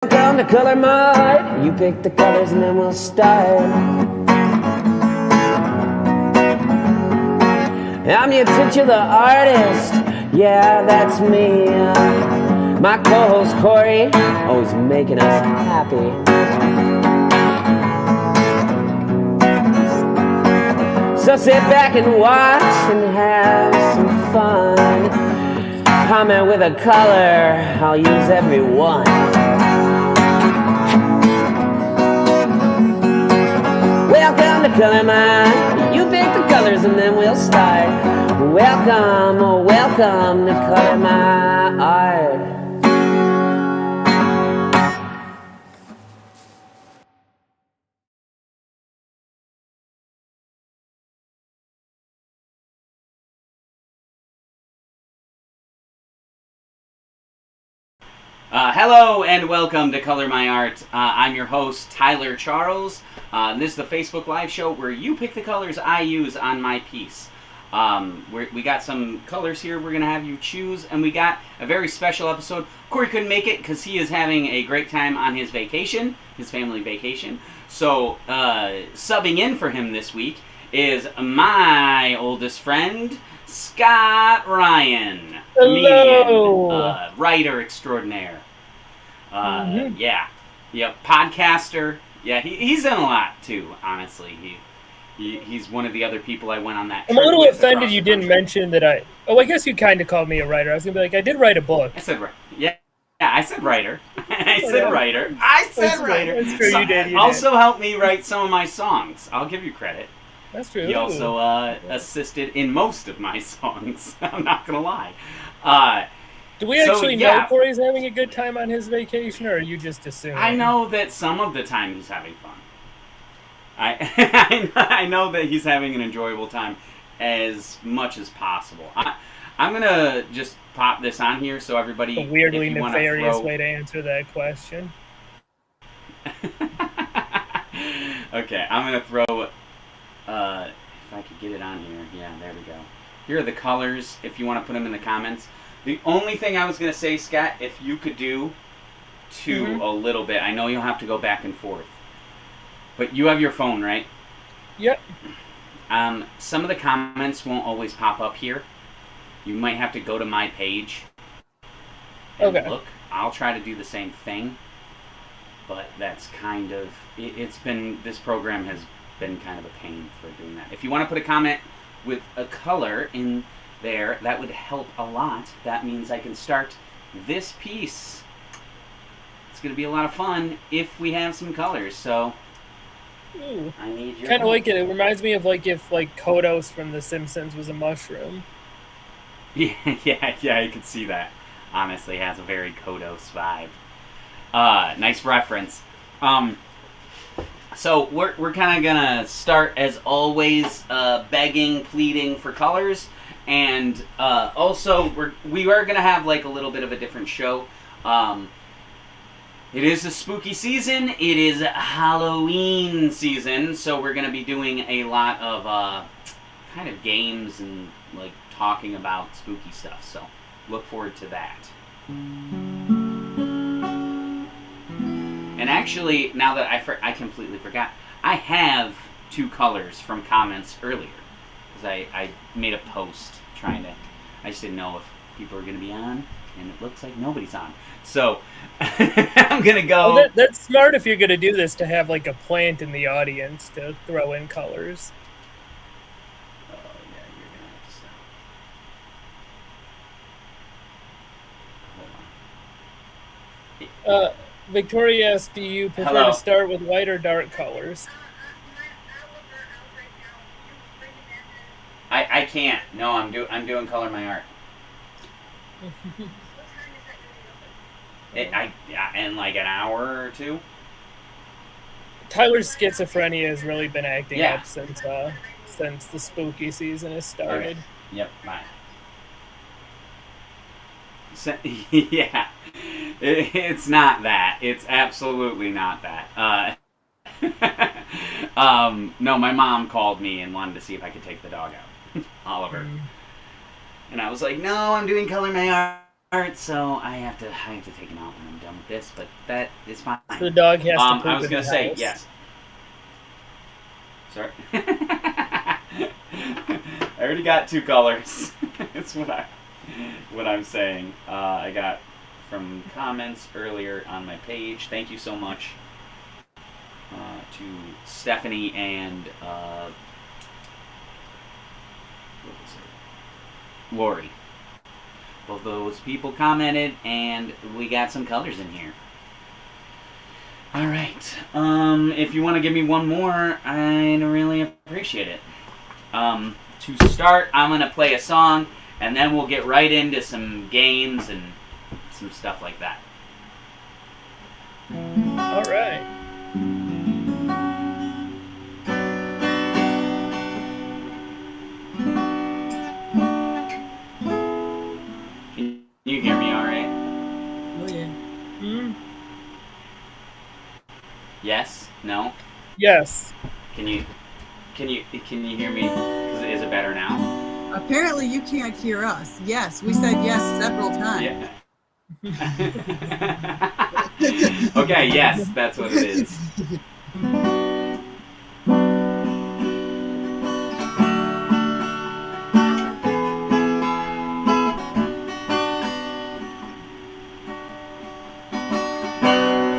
Welcome to Color Mart. You pick the colors and then we'll start. I'm your titular artist. Yeah, that's me. My co-host Corey, always making us happy. So sit back and watch and have some fun. Comment with a color, I'll use every one. Welcome to Color Mart. You pick the colors and then we'll start. Welcome, oh welcome to Color Mart. Hello and welcome to Color My Art. I'm your host, Tyler Charles. This is the Facebook Live show where you pick the colors I use on my piece. We got some colors here we're going to have you choose, and we got a very special episode. Corey couldn't make it because he is having a great time on his vacation, his family vacation. So, subbing in for him this week is my oldest friend, Scott Ryan. Hello. Comedian, writer extraordinaire. Podcaster. Yeah, he's in a lot too, honestly. He's one of the other people I went on that trip. I'm a little with offended you didn't mention that I guess you kind of called me a writer. I was going to be like, I did write a book. I said, I said writer. I said writer. That's true, you did. Also helped me write some of my songs. I'll give you credit. That's true. He also assisted in most of my songs. I'm not going to lie. Do we actually know Corey's having a good time on his vacation, or are you just assuming? I know that some of the time he's having fun. I know that he's having an enjoyable time as much as possible. I'm going to just pop this on here so everybody... A weirdly nefarious way to answer that question. Okay, I'm going to throw... if I could get it on here. Yeah, there we go. Here are the colors, if you want to put them in the comments. The only thing I was going to say, Scott, if you could do a little bit, I know you'll have to go back and forth, but you have your phone, right? Yep. Some of the comments won't always pop up here. You might have to go to my page and look. I'll try to do the same thing, but that's kind of... this program has been kind of a pain for doing that. If you want to put a comment with a color in there, that would help a lot. That means I can start this piece. It's going to be a lot of fun if we have some colors, so Ooh. I need your kind of like it. It reminds me of like if like Kodos from The Simpsons was a mushroom. Yeah, I could see that. Honestly, it has a very Kodos vibe. Nice reference. So we're kind of gonna start as always, begging, pleading for colors, and also we are gonna have like a little bit of a different show. It is a spooky season. It is Halloween season, so we're gonna be doing a lot of kind of games and like talking about spooky stuff. So look forward to that. And actually, now that I completely forgot, I have 2 colors from comments earlier. Because I made a post trying to... I just didn't know if people were going to be on, and it looks like nobody's on. So, I'm going to go... Well, that's smart if you're going to do this, to have like a plant in the audience to throw in colors. Oh, yeah, you're going to have to stop. Hold on. Victoria asked, do you prefer to start with light or dark colors? I can't. No, I'm doing Color My Art. In like an hour or 2. Tyler's schizophrenia has really been acting up since the spooky season has started. Okay. Yep, bye. Yeah. It's not that. It's absolutely not that. No, my mom called me and wanted to see if I could take the dog out, Oliver. And I was like, no, I'm doing Color My so I have to take him out when I'm done with this, but that is fine. So the dog has to poop I was in gonna the say house. yes. Sorry. I already got 2 colors. That's what I'm saying. I got from comments earlier on my page. Thank you so much to Stephanie and what was it? Lori. Both those people commented, and we got some colors in here. All right. If you want to give me one more, I'd really appreciate it. To start, I'm going to play a song, and then we'll get right into some games and some stuff like that. All right. Can you hear me all right? Oh, yeah. Mm-hmm. Yes? No? Yes. Can you hear me? Is it better now? Apparently you can't hear us. Yes, we said yes several times. Yeah. Okay, yes, that's what it is.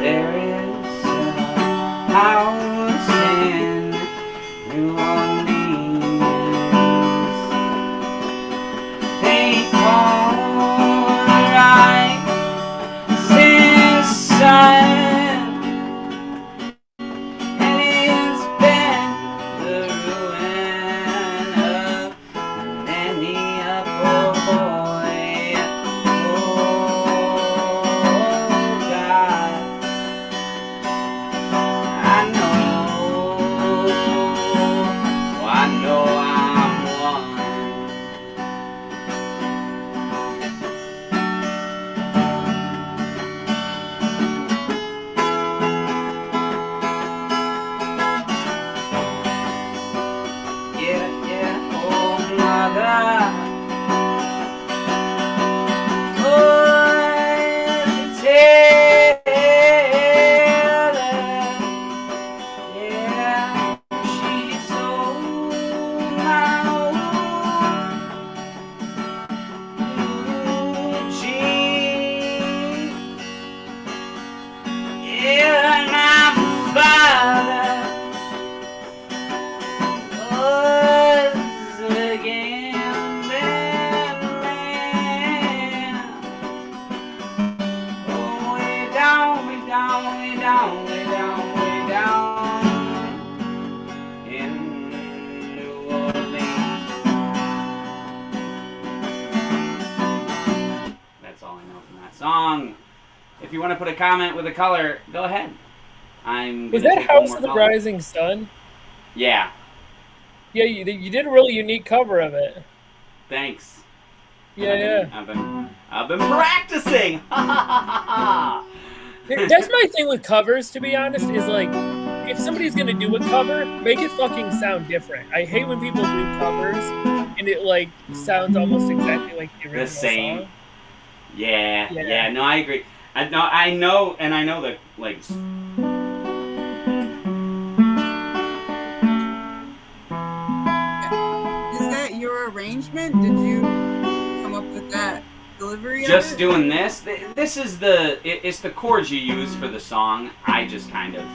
There is a house in New Orleans. They call the rising sun, and it's been the ruin of many a poor boy. Oh God, I know I'm one. Yeah, oh mother, oh Taylor, yeah, she sold my old jeep. Yeah, my father was a gambling man. Oh, way down in New Orleans. That's all I know from that song. If you want to put a comment with a color, go ahead. Was that House of the Rising Sun? Yeah. Yeah, you did a really unique cover of it. Thanks. Yeah. I've been practicing. That's my thing with covers, to be honest, is like, if somebody's gonna do a cover, make it fucking sound different. I hate when people do covers and it like sounds almost exactly like the original same song. Yeah. No, I agree. I know that like. Is that your arrangement? Did you come up with that delivery? Just doing this. This is it's the chords you use for the song. I just kind of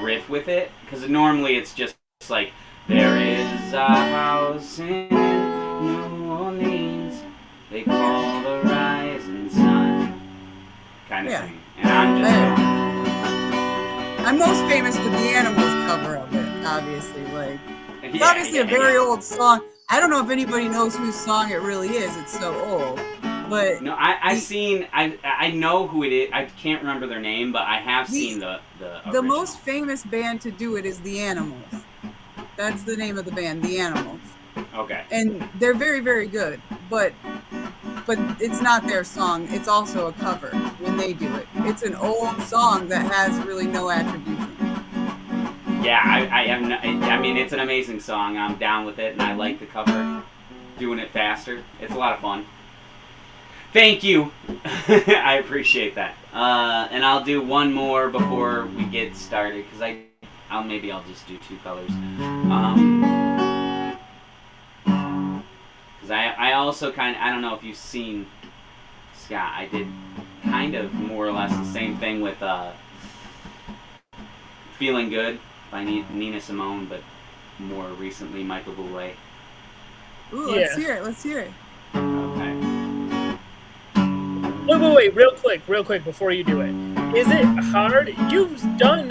riff with it because normally it's just like there is a house in New Orleans they call the rising sun, kind of thing. And I'm most famous with the Animals cover of it, obviously. Like, it's obviously a very old song. I don't know if anybody knows whose song it really is. It's so old. But no, I know who it is. I can't remember their name, but I have seen the original. most famous band to do it is the Animals. That's the name of the band, the Animals. Okay. And they're very, very good, but it's not their song. It's also a cover when they do it. It's an old song that has really no attribution. Yeah, I mean, it's an amazing song. I'm down with it, and I like the cover. Doing it faster, it's a lot of fun. Thank you. I appreciate that. And I'll do one more before we get started because maybe I'll just do 2 colors. Because I also I don't know if you've seen Scott. I did kind of more or less the same thing with "Feeling Good" by Nina Simone, but more recently Michael Bublé. Ooh, let's hear it. Let's hear it. Okay. Wait, real quick before you do it. Is it hard? You've done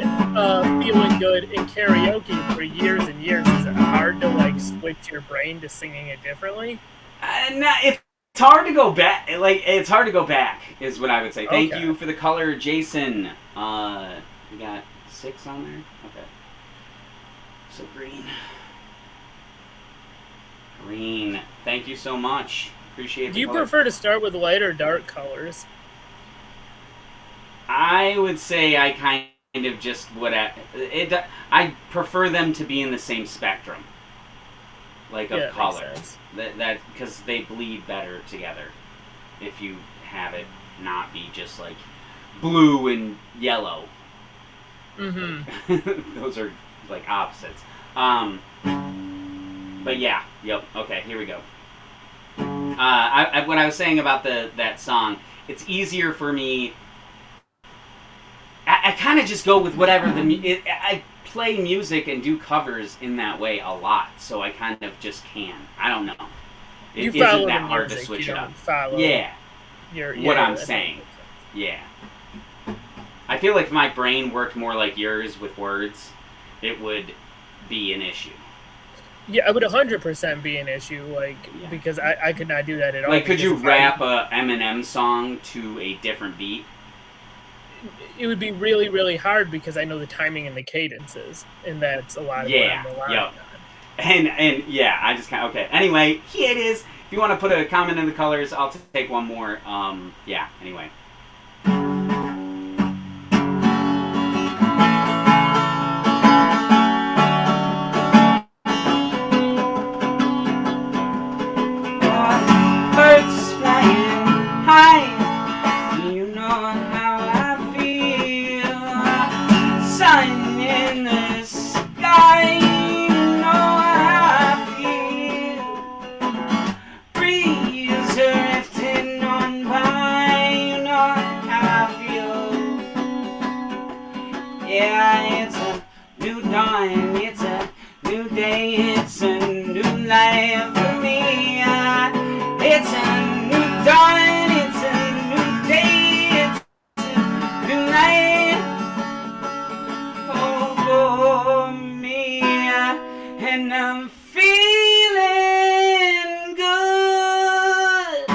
"Feeling Good" in karaoke for years and years. Is it hard to like switch your brain to singing it differently? It's hard to go back. It's hard to go back, is what I would say. Thank you for the color, Jason. We got 6 on there. Okay. So green. Thank you so much. Appreciate it. Do you prefer to start with light or dark colors? I would say I kind of just I prefer them to be in the same spectrum, of color. That because they bleed better together. If you have it not be just like blue and yellow. Mm-hmm. Those are like opposites. But yeah, yep. Okay, here we go. What I was saying about that song, it's easier for me. I kind of just go with whatever I play music and do covers in that way a lot, so I kind of just can. I don't know. It isn't that hard to switch it up. Yeah. What I'm saying. Yeah. I feel like if my brain worked more like yours with words, it would be an issue. Yeah, it would 100% be an issue, because I could not do that at all. Like, could you rap a Eminem song to a different beat? It would be really, really hard because I know the timing and the cadences, and that's a lot of what I'm relying on. And yeah, I just kind of, okay. Anyway, here it is. If you want to put a comment in the colors, I'll take one more. Yeah, anyway. Birds flying high, you know how I feel. Sun in the sky, you know how I feel. Breeze drifting on by, you know how I feel. Yeah, it's a new dawn, it's a new day, it's a new life for me. It's a new dawn, it's a new day, it's a new life for me, and I'm feeling good.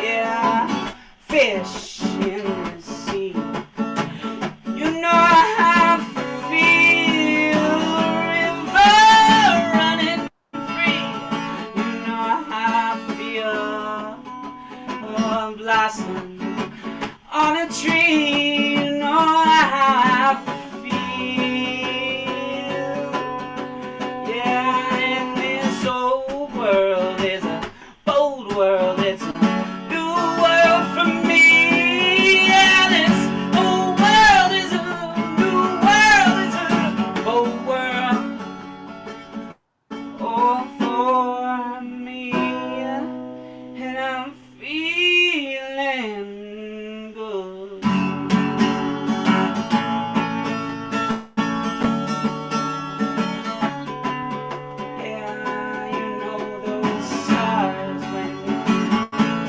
Yeah, fish in the sea, you know how blossom on a tree, you know how I feel. Yeah, and this old world is a bold world, it's a new world for me. Yeah, this old world is a new world, it's a bold world, oh, for me, and I'm feeling good. Yeah, you know those stars when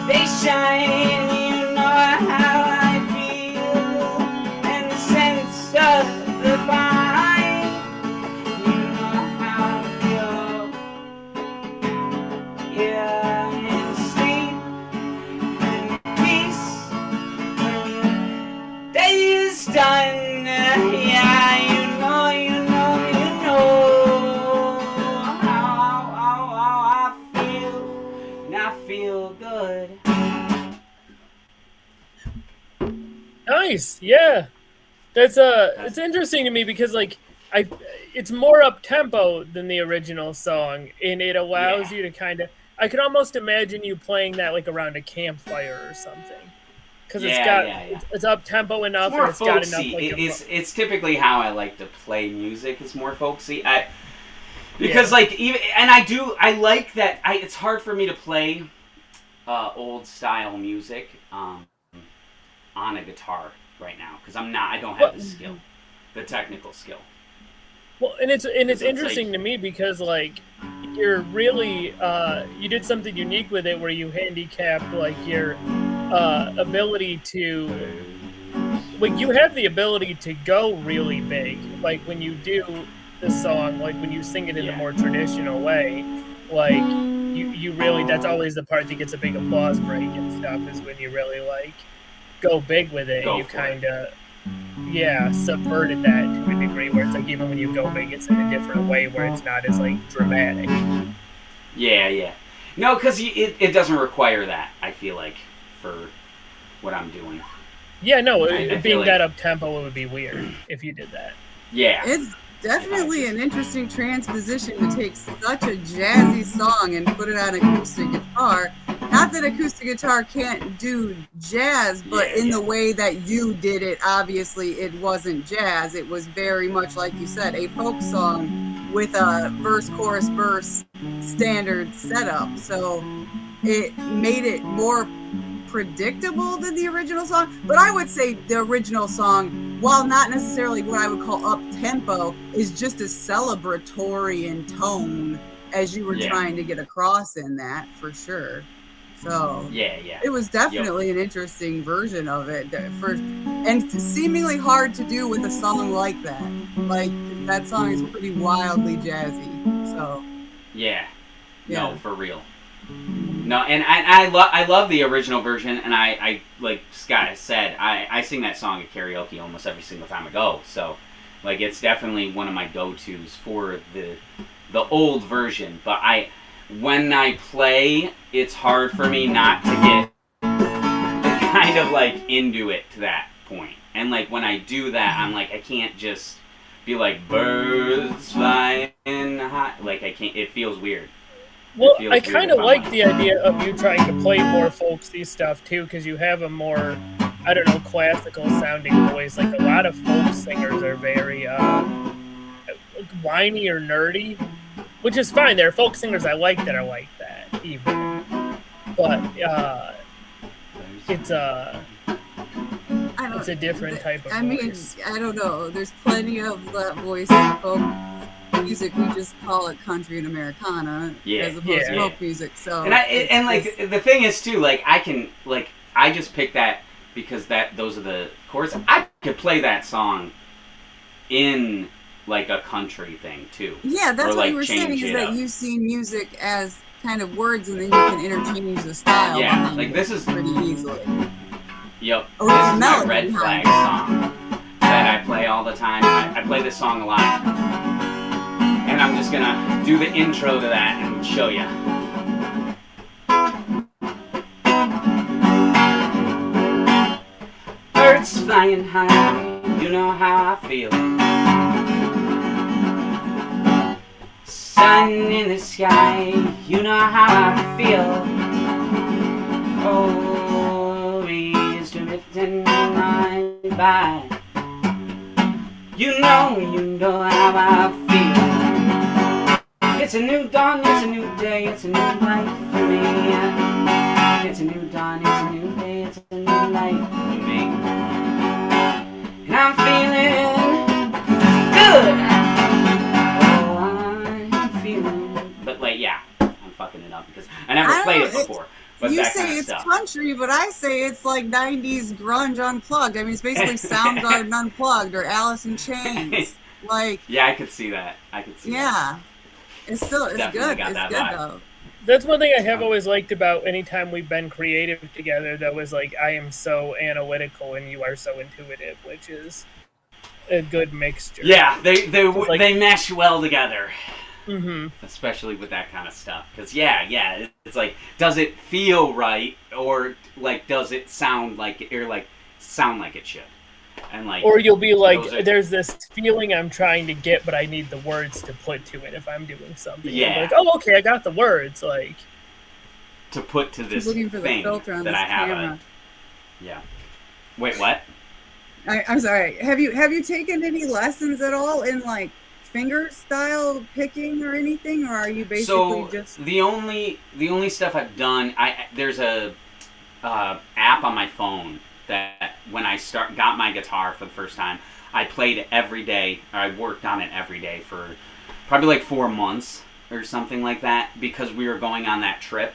they shine, you know how I feel, and the sense of the vine, you know how I feel. Yeah. Done, yeah, you know how I feel, and I feel good. Nice, yeah. That's it's interesting to me because it's more up tempo than the original song, and it allows you to kind of. I could almost imagine you playing that like around a campfire or something, because it's up tempo enough. It's more and it's got enough. Folksy. It's typically how I like to play music. It's more folksy. Because like even I like that. It's hard for me to play old style music on a guitar right now because I don't have the skill, the technical skill. Well, and it's interesting to me because like you're really you did something unique with it where you handicapped like your ability to like you have the ability to go really big like when you do the song like when you sing it in a more traditional way like you really that's always the part that gets a big applause break and stuff is when you really like go big with it and you kind of subverted that to a degree where it's like even when you go big it's in a different way where it's not as like dramatic. No, because it doesn't require that, I feel like, for what I'm doing. I being like, that up tempo it would be weird if you did that. It's definitely an interesting transposition to take such a jazzy song and put it on acoustic guitar. Not that acoustic guitar can't do jazz, but in the way that you did it, obviously it wasn't jazz. It was very much, like you said, a folk song with a verse, chorus, verse standard setup. So it made it more predictable than the original song. But I would say the original song, while not necessarily what I would call up-tempo, is just as celebratory in tone as you were trying to get across in that, for sure. So it was definitely an interesting version of it and seemingly hard to do with a song like that. Like that song is pretty wildly jazzy. So no, for real. No, and I love the original version, and I like Scott said, I sing that song at karaoke almost every single time I go. So like it's definitely one of my go-tos for the old version, but when I play, it's hard for me not to get kind of like into it to that point. And like when I do that, I'm like, I can't just be like birds flying high. Like I can't. It feels weird. Well, I kind of like the idea of you trying to play more folksy stuff too, because you have a more, I don't know, classical sounding voice. Like a lot of folk singers are very whiny or nerdy. Which is fine. There are folk singers I like that are like that, even. But it's a different type of voice. I mean, I don't know. There's plenty of that voice in folk music. We just call it country and Americana as opposed to folk music. So and like the thing is too, like I just picked that because those are the chords. I could play that song in like a country thing too. Yeah, that's what you were saying is that you see music as kind of words and then you can interchange the style. Yeah, like this is pretty easily. Yep. This is my Red Flag song that I play all the time. I play this song a lot. And I'm just gonna do the intro to that and show you. Birds flying high, you know how I feel. Sun in the sky, you know how I feel. Oh, breeze drifting right by. You know how I feel. It's a new dawn, it's a new day, it's a new life for me. It's a new dawn, it's a new day, it's a new life for me. And I'm feeling good. But like, I'm fucking it up because I never played it before. But you say it's country, but I say it's like 90s grunge unplugged. I mean, it's basically Soundgarden unplugged or Alice in Chains. Like, I could see that. Yeah, it's good. It's good though. That's one thing I have always liked about anytime we've been creative together. That was like I am so analytical and you are so intuitive, which is a good mixture. Yeah, they mesh well together. Mm-hmm. Especially with that kind of stuff, because it's like, does it feel right, or like does it sound like it should? And like, or you'll be like, those are- there's this feeling I'm trying to get, but I need the words to put to it if I'm doing something. Yeah. You'll be like, oh, okay, I got the words. Like, to put to this looking for the thing filter on that this I have camera. yeah. Wait, what? I'm sorry. Have you taken any lessons at all in like finger style picking or anything, or are you basically So just the only stuff I've done, there's a app on my phone that when I got my guitar for the first time, I played every day, or I worked on it every day for probably like 4 months or something like that, because we were going on that trip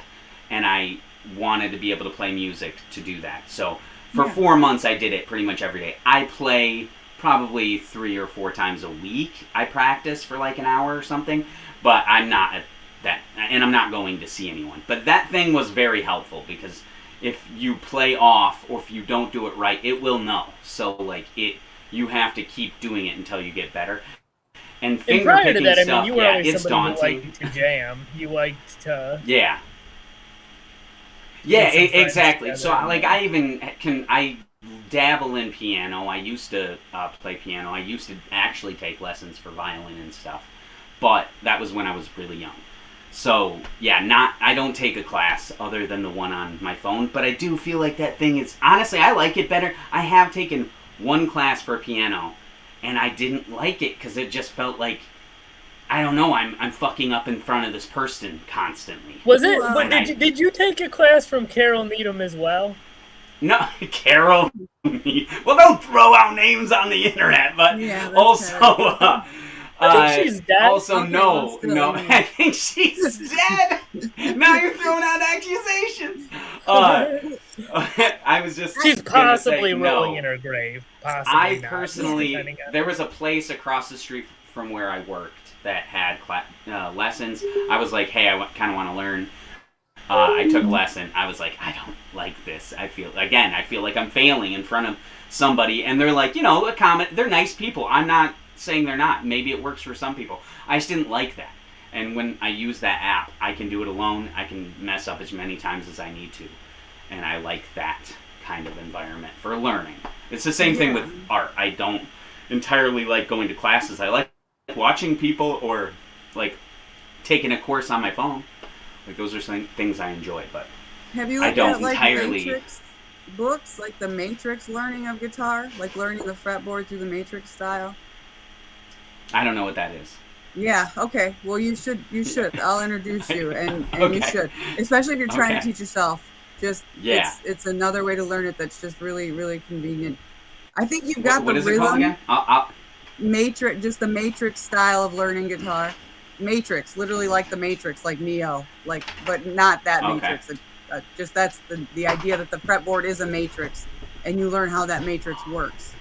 and I wanted to be able to play music to do that. So for 4 months I did it pretty much every day. I play probably 3 or 4 times a week. I practice for like an hour or something, but I'm not at that, and I'm not going to see anyone. But that thing was very helpful, because if you play off or if you don't do it right, it will know. So like you have to keep doing it until you get better. And finger prior to picking that, I stuff, mean, you were yeah, always it's somebody daunting. who liked to jam. You liked to. Yeah. Get some friends Exactly. So together. like I dabble in piano. I used to play piano. I used to actually take lessons for violin and stuff, but that was when I was really young. So yeah, I don't take a class other than the one on my phone, but I do feel like that thing is, honestly, I like it better. I have taken one class for piano, and I didn't like it because it just felt like, I don't know, I'm fucking up in front of this person constantly. Was it? Well, But did you take a class from Carol Needham as well? No, Carol. Well, don't throw out names on the internet, but Yeah, that's also, I think she's dead. Also, Okay, no, well, still, no, yeah. I think she's dead. Now you're throwing out accusations. I was just. She's gonna say possibly rolling no. in her grave. Possibly I not, personally, depending on- there was a place across the street from where I worked that had lessons. I was like, hey, I kind of want to learn. I took a lesson. I was like, I don't like this. I feel like I'm failing in front of somebody, and they're like, they're nice people. I'm not saying they're not. Maybe it works for some people. I just didn't like that. And when I use that app, I can do it alone. I can mess up as many times as I need to. And I like that kind of environment for learning. It's the same thing with art. I don't entirely like going to classes. I like watching people or like taking a course on my phone. Like those are some things I enjoy, but have you I looked don't at like entirely- Matrix books, like the Matrix learning of guitar, like learning the fretboard through the Matrix style? I don't know what that is. Yeah, okay. Well, you should. I'll introduce you, and you Okay. should. Especially if you're trying Okay. to teach yourself. Just, Yeah. it's another way to learn it that's just really, really convenient. I think you've got What the is it called rhythm again? Matrix, just the Matrix style of learning guitar. Matrix, literally like the Matrix, like Neo, like, but not that Okay. Matrix. Just that's the idea that the fretboard is a matrix, and you learn how that matrix works.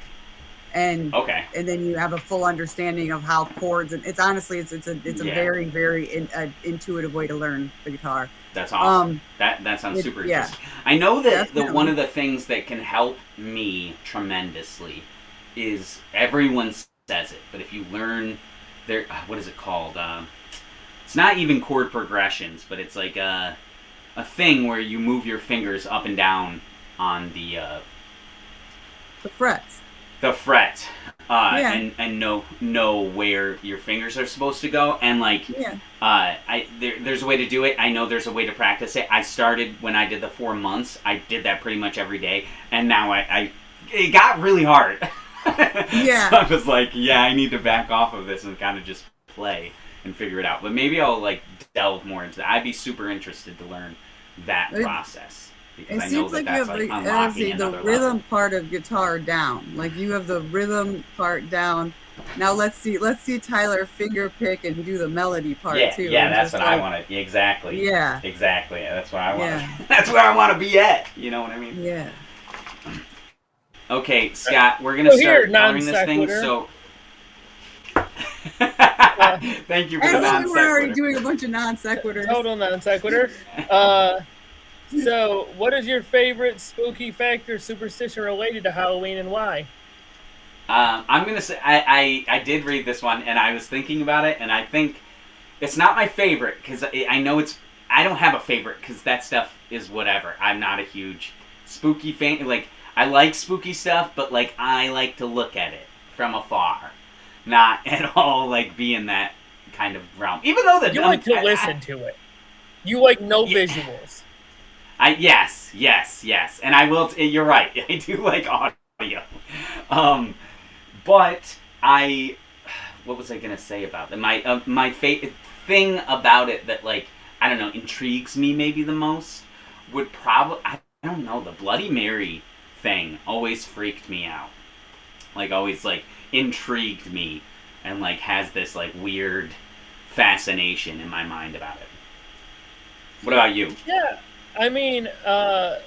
And Okay. and then you have a full understanding of how chords, and it's honestly it's a Yeah. very very intuitive way to learn the guitar. That's awesome. Um, That sounds super yeah. interesting. I know that Definitely. one of the things that can help me tremendously is everyone says it, but if you learn what is it called? It's not even chord progressions, but it's like a thing where you move your fingers up and down on the frets. fret, Yeah. and know where your fingers are supposed to go, and like Yeah. there's a way to do it. I know there's a way to practice it. I started when I did the 4 months. I did that pretty much every day, and now it got really hard. Yeah. So I was like, yeah, I need to back off of this and kind of just play and figure it out. But maybe I'll like delve more into that. I'd be super interested to learn that process. Because It I know seems that like you that's have like the, unlocking the another rhythm level. part of guitar down. Like you have the rhythm part down. Now let's see Tyler finger pick and do the melody part Yeah, too. yeah, and that's just what I like- want to. Exactly. Yeah, Exactly. That's what I want. Yeah. That's where I want to be at. You know what I mean? yeah. Okay, Scott, we're gonna So here, start coloring this thing. non-sequitur. So, thank you for the And non we're already sequitur. doing a bunch of non sequiturs. Total non sequitur. So, what is your favorite spooky fact or superstition related to Halloween, and why? I'm gonna say I did read this one and I was thinking about it, and I think it's not my favorite because I know I don't have a favorite because that stuff is whatever. I'm not a huge spooky fan. Like I like spooky stuff, but like I like to look at it from afar, not at all like be in that kind of realm. Even though you like to listen to it. You like no visuals. Yes, and I will. You're right. I do like audio, but what was I gonna say about that? My thing about it that like I don't know intrigues me maybe the most would probably I don't know the Bloody Mary thing always freaked me out. Like always like intrigued me and like has this like weird fascination in my mind about it. What about you? Yeah. I mean,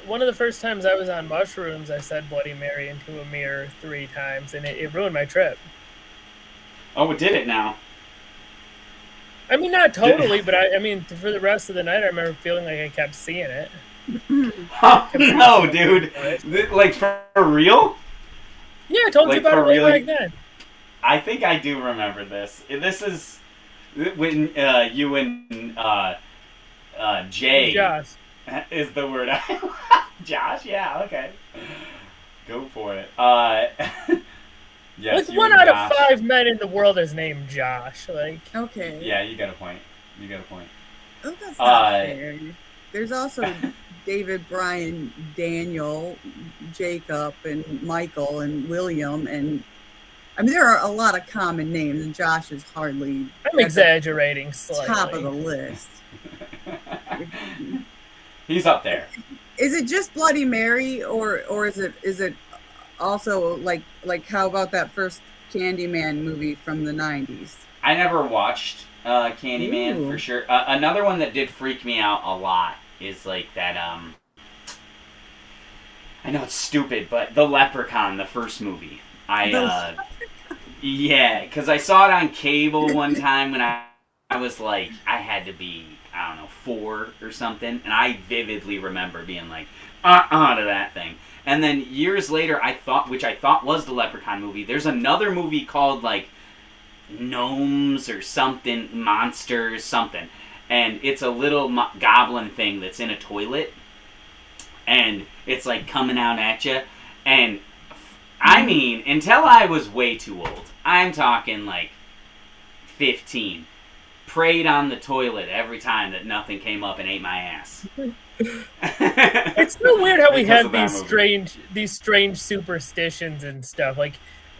one of the first times I was on mushrooms, I said Bloody Mary into a mirror 3 times, and it ruined my trip. Oh, it did it now. I mean, not totally, but I mean, for the rest of the night, I remember feeling like I kept seeing it. No, dude. Like, for real? Yeah, I told you about it way back then. I think I do remember this. This is when you and Jay... Josh. Is the word Josh? Yeah, okay. Go for it. Yes, like 1 out of 5 men in the world is named Josh. Like, okay. Yeah, you got a point. Oh, that's not fair. There's also David, Brian, Daniel, Jacob, and Michael, and William, and I mean there are a lot of common names, and Josh is hardly. I'm exaggerating slightly. Top of the list. He's up there. Is it just Bloody Mary, or is it also like how about that first Candyman movie from the 90s? I never watched Candyman for sure. Another one that did freak me out a lot is like that. I know it's stupid, but The Leprechaun, the first movie. Yeah, because I saw it on cable one time when I was like, I had to be, I don't know, 4 or something, and I vividly remember being like, to that thing. And then years later, which I thought was the Leprechaun movie, there's another movie called, like, Gnomes or something, Monsters, something. And it's a little goblin thing that's in a toilet, and it's, like, coming out at you. And, I mean, until I was way too old, I'm talking, like, 15, prayed on the toilet every time that nothing came up and ate my ass. It's so weird how we have these strange superstitions and stuff. Like,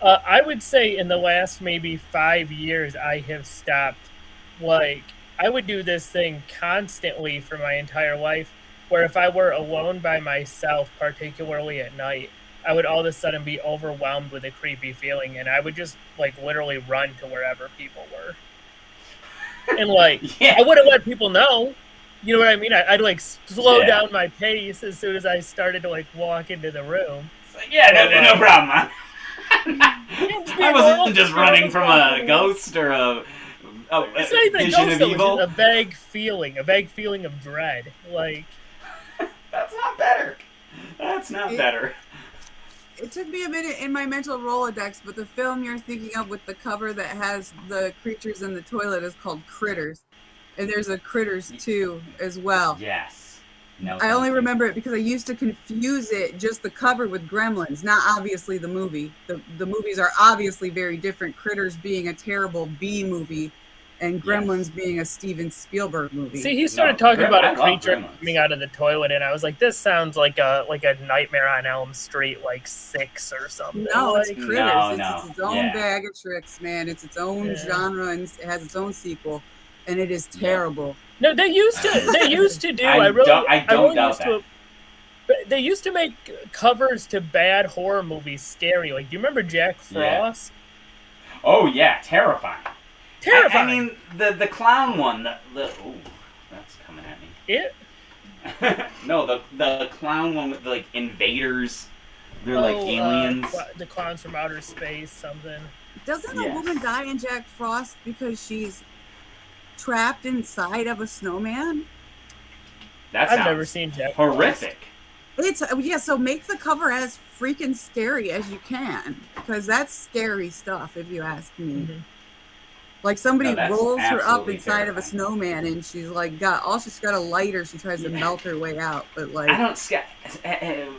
I would say in the last maybe 5 years, I have stopped. Like, I would do this thing constantly for my entire life, where if I were alone by myself, particularly at night, I would all of a sudden be overwhelmed with a creepy feeling, and I would just like literally run to wherever people were. And like, yeah. I wouldn't let people know. You know what I mean? I'd like slow down my pace as soon as I started to like walk into the room. It's like, no problem, man. I wasn't just running from a ghost or a it's not even vision a ghost, of evil. It's a vague feeling of dread. Like, that's not better. That's not better. It took me a minute in my mental Rolodex, but the film you're thinking of with the cover that has the creatures in the toilet is called Critters. And there's a Critters 2 as well. Yes. No, I only remember it because I used to confuse it, just the cover, with Gremlins, not obviously the movie. The movies are obviously very different, Critters being a terrible B movie and Gremlins being a Steven Spielberg movie. See, he started talking about a creature coming out of the toilet, and I was like, this sounds like a Nightmare on Elm Street, like 6 or something. No, like, it's Critters. It's its own bag of tricks, man. It's its own genre, and it has its own sequel, and it is terrible. No, they used to do. I don't doubt that. They used to make covers to bad horror movies scary. Like, do you remember Jack Frost? Yeah. Oh yeah, terrifying. Terrifying. I mean, the clown one. Ooh, that's coming at me. It? No, the clown one with like invaders. They're like aliens. The clowns from outer space, something. Doesn't a woman die in Jack Frost because she's trapped inside of a snowman? I've never seen Jack horrific. Frost. So make the cover as freaking scary as you can, because that's scary stuff, if you ask me. Like somebody No, that's rolls her up absolutely inside of a terrifying. snowman, and she's like she's got a lighter. She tries to melt her way out, but like I don't, Scott,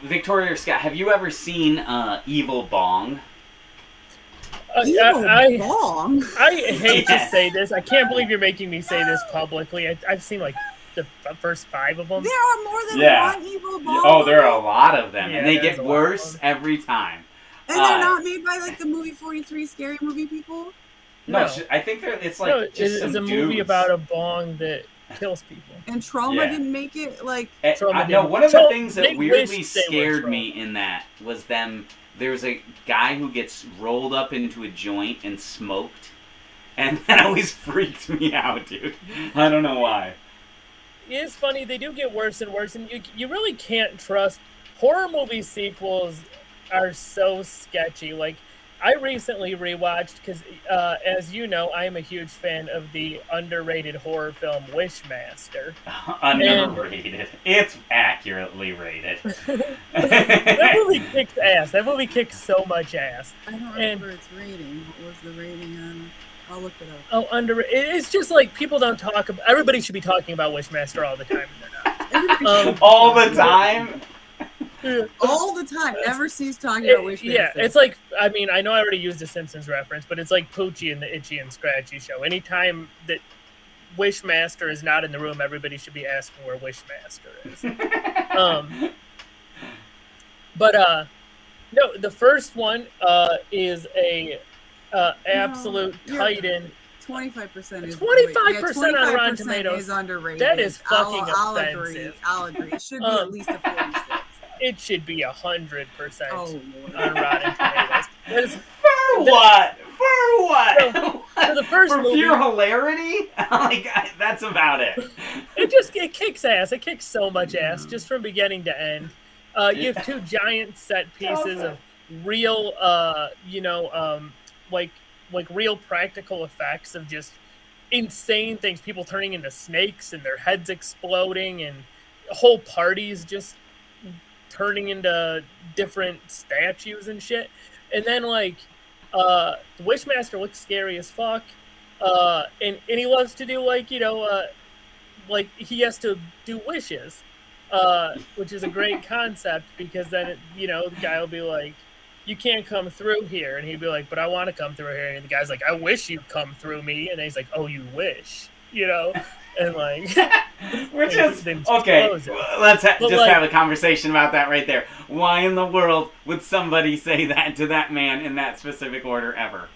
Victoria or Scott, have you ever seen Evil Bong? evil I bong. hate to say this. I can't believe you're making me say this publicly. I've seen like the first 5 of them. There are more than Yeah. one evil bong. Oh, there are a lot of them, Yeah, and they there's get a lot of worse them. every time. And they're not made by like the movie 43 scary movie people. No, No. I think it's like No, just some it's a dudes. movie about a bong that kills people. And Trauma Yeah. didn't make it like. Trauma No, didn't. one of the So things they that weirdly wished they were scared Trauma. me in that was them. There's a guy who gets rolled up into a joint and smoked, and that always freaked me out, dude. I don't know why. It's funny, they do get worse and worse, and you really can't trust horror movie sequels. Are so sketchy. Like, I recently rewatched because, as you know, I am a huge fan of the underrated horror film Wishmaster. Underrated. It's accurately rated. That movie kicks ass. That movie kicks so much ass. I don't remember its rating. What was the rating on? I'll look it up. Oh, it's just like people don't talk about. Everybody should be talking about Wishmaster all the time, and they're not. All the time. All the time. Never cease talking about Wishmaster. Yeah, it's like, I mean, I know I already used a Simpsons reference, but it's like Poochie in the Itchy and Scratchy show. Anytime that Wishmaster is not in the room, everybody should be asking where Wishmaster is. No, the first one is a absolute titan. 25% is 25% on Rotten 25% Tomatoes. is underrated. That is fucking I'll offensive. I'll agree. It should be at least a 46. It should be 100% Oh, on Lord. Rotten Tomatoes. That is, For what? For what? for the first For movie, pure hilarity? Like, that's about it. it kicks ass. It kicks so much ass just from beginning to end. You have 2 giant set pieces of real, like real practical effects of just insane things. People turning into snakes and their heads exploding, and whole parties just turning into different statues and shit. And then like the Wishmaster looks scary as fuck. And he loves to do like he has to do wishes, which is a great concept because then the guy will be like, you can't come through here, and he'd be like, but I want to come through here, and the guy's like, I wish you'd come through me, and then he's like, oh, you wish, and like Which is they okay. close it. Let's just like- have a conversation about that right there. Why in the world would somebody say that to that man in that specific order ever?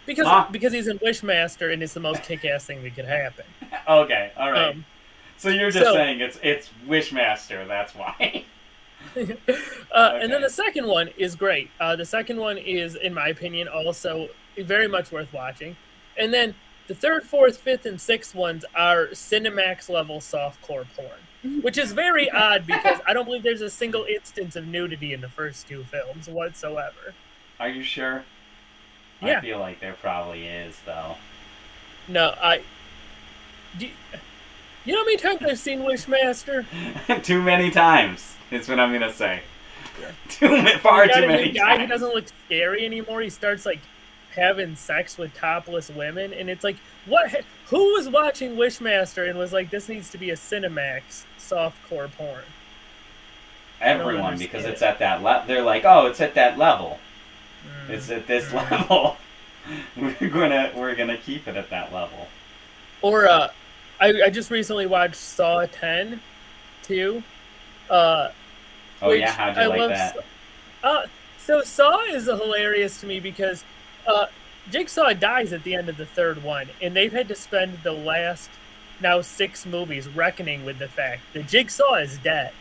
because he's in Wishmaster, and it's the most kick-ass thing that could happen. Okay, all right. So you're just so- saying it's Wishmaster. That's why. And then the second one is great. The second one is, in my opinion, also very much worth watching. And then the third, fourth, fifth, and sixth ones are Cinemax level softcore porn, which is very odd because I don't believe there's a single instance of nudity in the first 2 films whatsoever. Are you sure? Yeah. I feel like there probably is, though. No, you know how many times I've seen Wishmaster? Too many times. Is what I'm gonna say. Far too many The guy who times. doesn't look scary anymore, he starts like having sex with topless women, and it's like, what? Who was watching Wishmaster and was like, this needs to be a Cinemax softcore porn? Everyone, because it's at that level. They're like, oh, it's at that level. It's at this level. We're gonna keep it at that level. Or I just recently watched Saw 10 too. Oh which yeah, how'd you I like love that? So Saw is hilarious to me because Jigsaw dies at the end of the third one, and they've had to spend the last now 6 movies reckoning with the fact that Jigsaw is dead.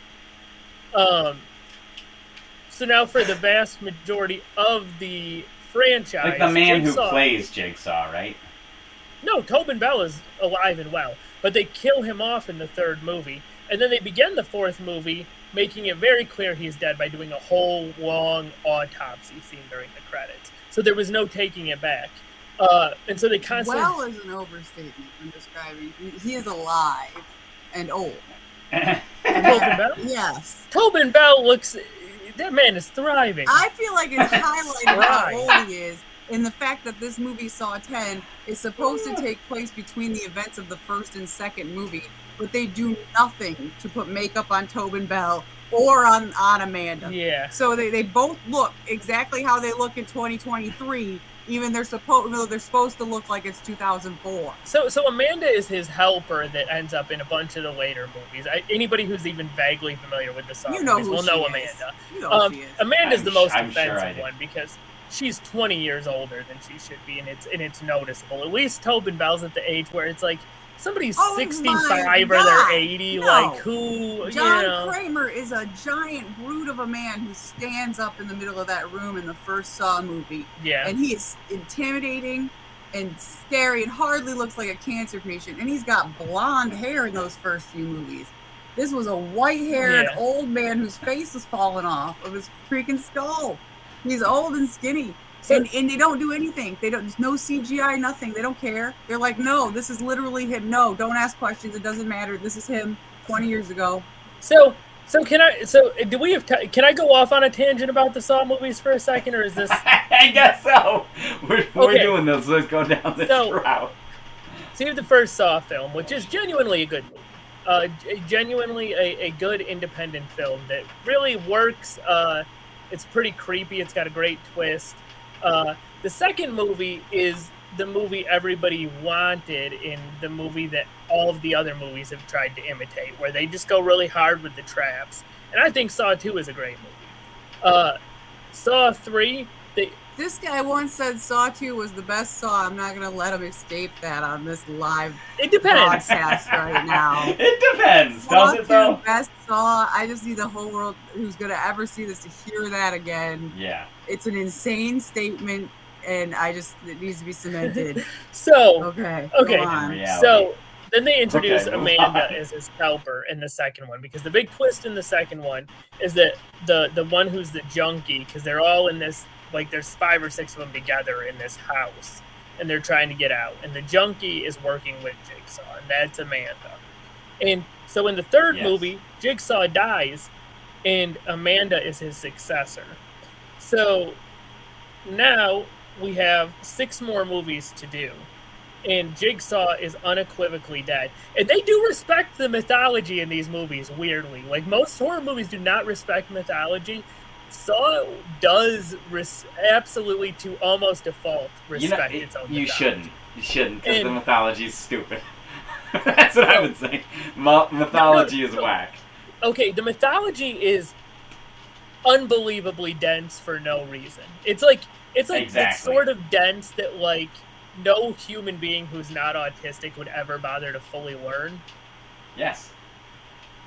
So now for the vast majority of the franchise, Like the man Jigsaw, who plays Jigsaw, right? No, Tobin Bell is alive and well, but they kill him off in the third movie, and then they begin the fourth movie making it very clear he's dead by doing a whole long autopsy scene during the credits. So there was no taking it back. And so they constantly... Well is an overstatement when describing. He is alive and old. Tobin Bell? Yes. Tobin Bell looks... That man is thriving. I feel like it's highlighted how Right. old he is in the fact that this movie, Saw 10, is supposed to take place between the events of the first and second movie, but they do nothing to put makeup on Tobin Bell or on Amanda. Yeah. So they both look exactly how they look in 2023, even though they're supposed to look like it's 2004. So Amanda is his helper that ends up in a bunch of the later movies. Anybody who's even vaguely familiar with the Saw movies will know Amanda. You know who she is. Amanda's the most I'm sure offensive one because she's 20 years older than she should be, and it's noticeable. At least Tobin Bell's at the age where it's like somebody's 65 or they're 80. No. Like who? John Kramer is a giant brute of a man who stands up in the middle of that room in the first Saw movie. Yeah. And he is intimidating and scary and hardly looks like a cancer patient. And he's got blonde hair in those first few movies. This was a white-haired old man whose face was falling off of his freaking skull. He's old and skinny. And they don't do anything. There's no CGI, nothing. They don't care. They're like, no, this is literally him. No, don't ask questions. It doesn't matter. This is him 20 years ago. So can I go off on a tangent about the Saw movies for a second, or is this? I guess so. We're doing this. Let's go down this route. So you have the first Saw film, which is genuinely a good movie. Genuinely a good independent film that really works. It's pretty creepy. It's got a great twist. The second movie is the movie everybody wanted in the movie that all of the other movies have tried to imitate, where they just go really hard with the traps. And I think Saw 2 is a great movie. Saw 3, this guy once said Saw 2 was the best Saw. I'm not going to let him escape that on this live broadcast right now. It depends. Saw Does it, though? 2, best Saw. I just need the whole world who's going to ever see this to hear that again. Yeah. It's an insane statement, and it needs to be cemented. Okay. Go on. So then they introduce Amanda as his helper in the second one, because the big twist in the second one is that the one who's the junkie, because they're all in this, like there's 5 or 6 of them together in this house, and they're trying to get out. And the junkie is working with Jigsaw, and that's Amanda. And so in the third movie, Jigsaw dies, and Amanda is his successor. So now we have 6 more movies to do, and Jigsaw is unequivocally dead. And they do respect the mythology in these movies, weirdly. Like, most horror movies do not respect mythology. Saw does absolutely, to almost default, respect its own mythology. You shouldn't, because the mythology is stupid. That's what I would say. Mythology is whack. Okay, the mythology is unbelievably dense for no reason. It's like Exactly. It's sort of dense that like no human being who's not autistic would ever bother to fully learn. Yes.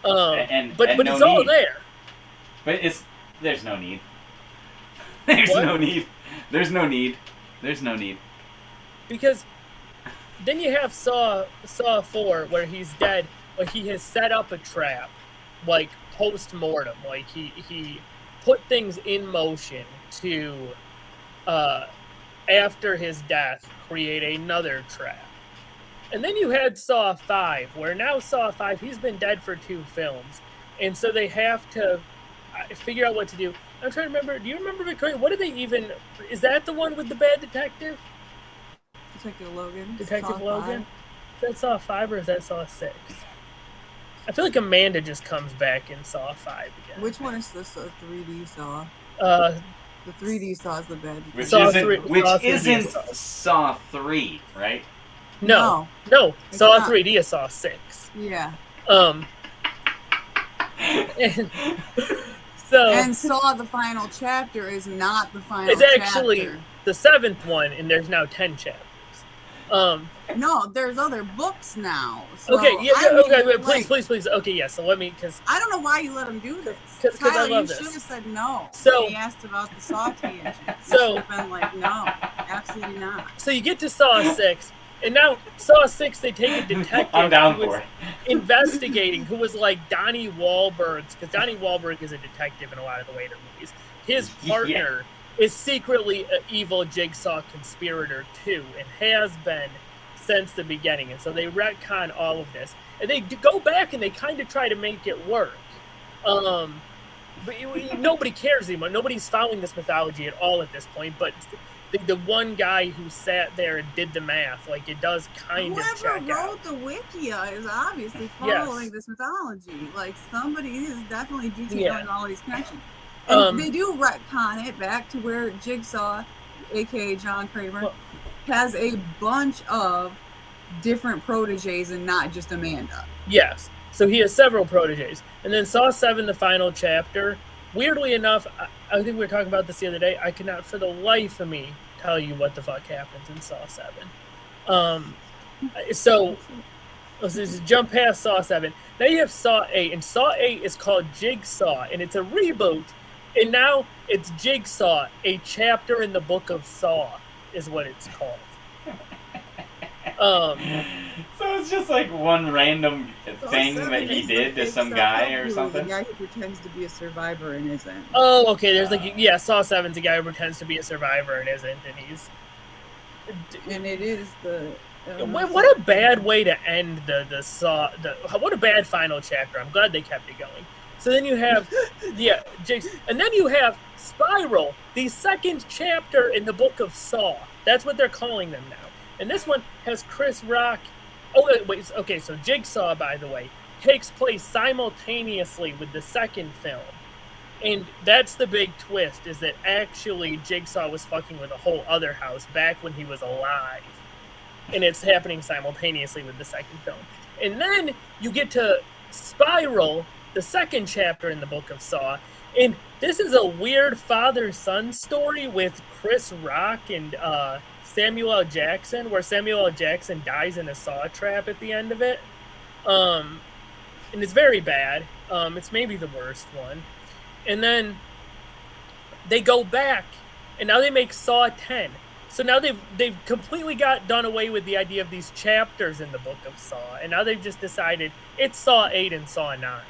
But no it's all need. there. But there's no need. There's no need. There's no need. There's no need. Because then you have Saw 4 where he's dead, but he has set up a trap, like post-mortem. Like he put things in motion to after his death create another trap. And then you had Saw 5, where now Saw 5, he's been dead for 2 films, and so they have to figure out what to do. I'm trying to remember. Do you remember, Victoria? What did they even? Is that the one with the bad detective? Detective Logan. Detective Saw Logan? 5. Is that Saw 5 or is that Saw 6? I feel like Amanda just comes back in Saw 5 again. Which one is the 3D Saw? The 3D Saw is the bad. Which Saw isn't Saw 3, right? No. Saw 3D is Saw 6. Yeah. And Saw the final chapter is not the final chapter. It's actually the 7th one, and there's now 10 chapters. No, there's other books now. So Please. Okay, yeah. So let me, because I don't know why you let him do this. Because I love this. You should have said no. So when he asked about the Saw tangent. So should have been like, no, absolutely not. So you get to Saw 6, and now Saw 6, they take a detective I'm down who was investigating, who was like Donnie Wahlberg's, because Donnie Wahlberg is a detective in a lot of the later movies. His partner is secretly an evil Jigsaw conspirator too, and has been since the beginning. And so they retcon all of this, and they go back and they kind of try to make it work. But nobody cares anymore. Nobody's following this mythology at all at this point. But the one guy who sat there and did the math, like it does kind of check Whoever out. wrote the Wikia is obviously following this mythology. Like somebody is definitely detailing all these connections. And they do retcon it back to where Jigsaw, aka John Kramer, has a bunch of different proteges and not just Amanda. Yes. So he has several proteges. And then Saw 7, the final chapter, weirdly enough, I think we were talking about this the other day, I cannot for the life of me tell you what the fuck happens in Saw 7. So jump past Saw 7. Now you have Saw 8, and Saw 8 is called Jigsaw, and it's a reboot. And now it's Jigsaw, a chapter in the Book of Saw, is what it's called. So it's just like one random thing that he did to some guy or something? The guy who pretends to be a survivor and isn't. Oh, okay, there's Saw 7's a guy who pretends to be a survivor and isn't, and he's... And it is the... What a bad way to end the Saw... What a bad final chapter. I'm glad they kept it going. So then you have, Jigs, and then you have Spiral, the second chapter in the Book of Saw. That's what they're calling them now. And this one has Chris Rock. Oh, wait, okay, so Jigsaw, by the way, takes place simultaneously with the second film. And that's the big twist, is that actually Jigsaw was fucking with a whole other house back when he was alive. And it's happening simultaneously with the second film. And then you get to Spiral, the second chapter in the Book of Saw, and this is a weird father-son story with Chris Rock and Samuel L. Jackson, where Samuel L. Jackson dies in a saw trap at the end of it. And it's very bad. It's maybe the worst one. And then they go back, and now they make Saw 10. So now they've completely done away with the idea of these chapters in the Book of Saw, and now they've just decided it's Saw 8 and Saw 9.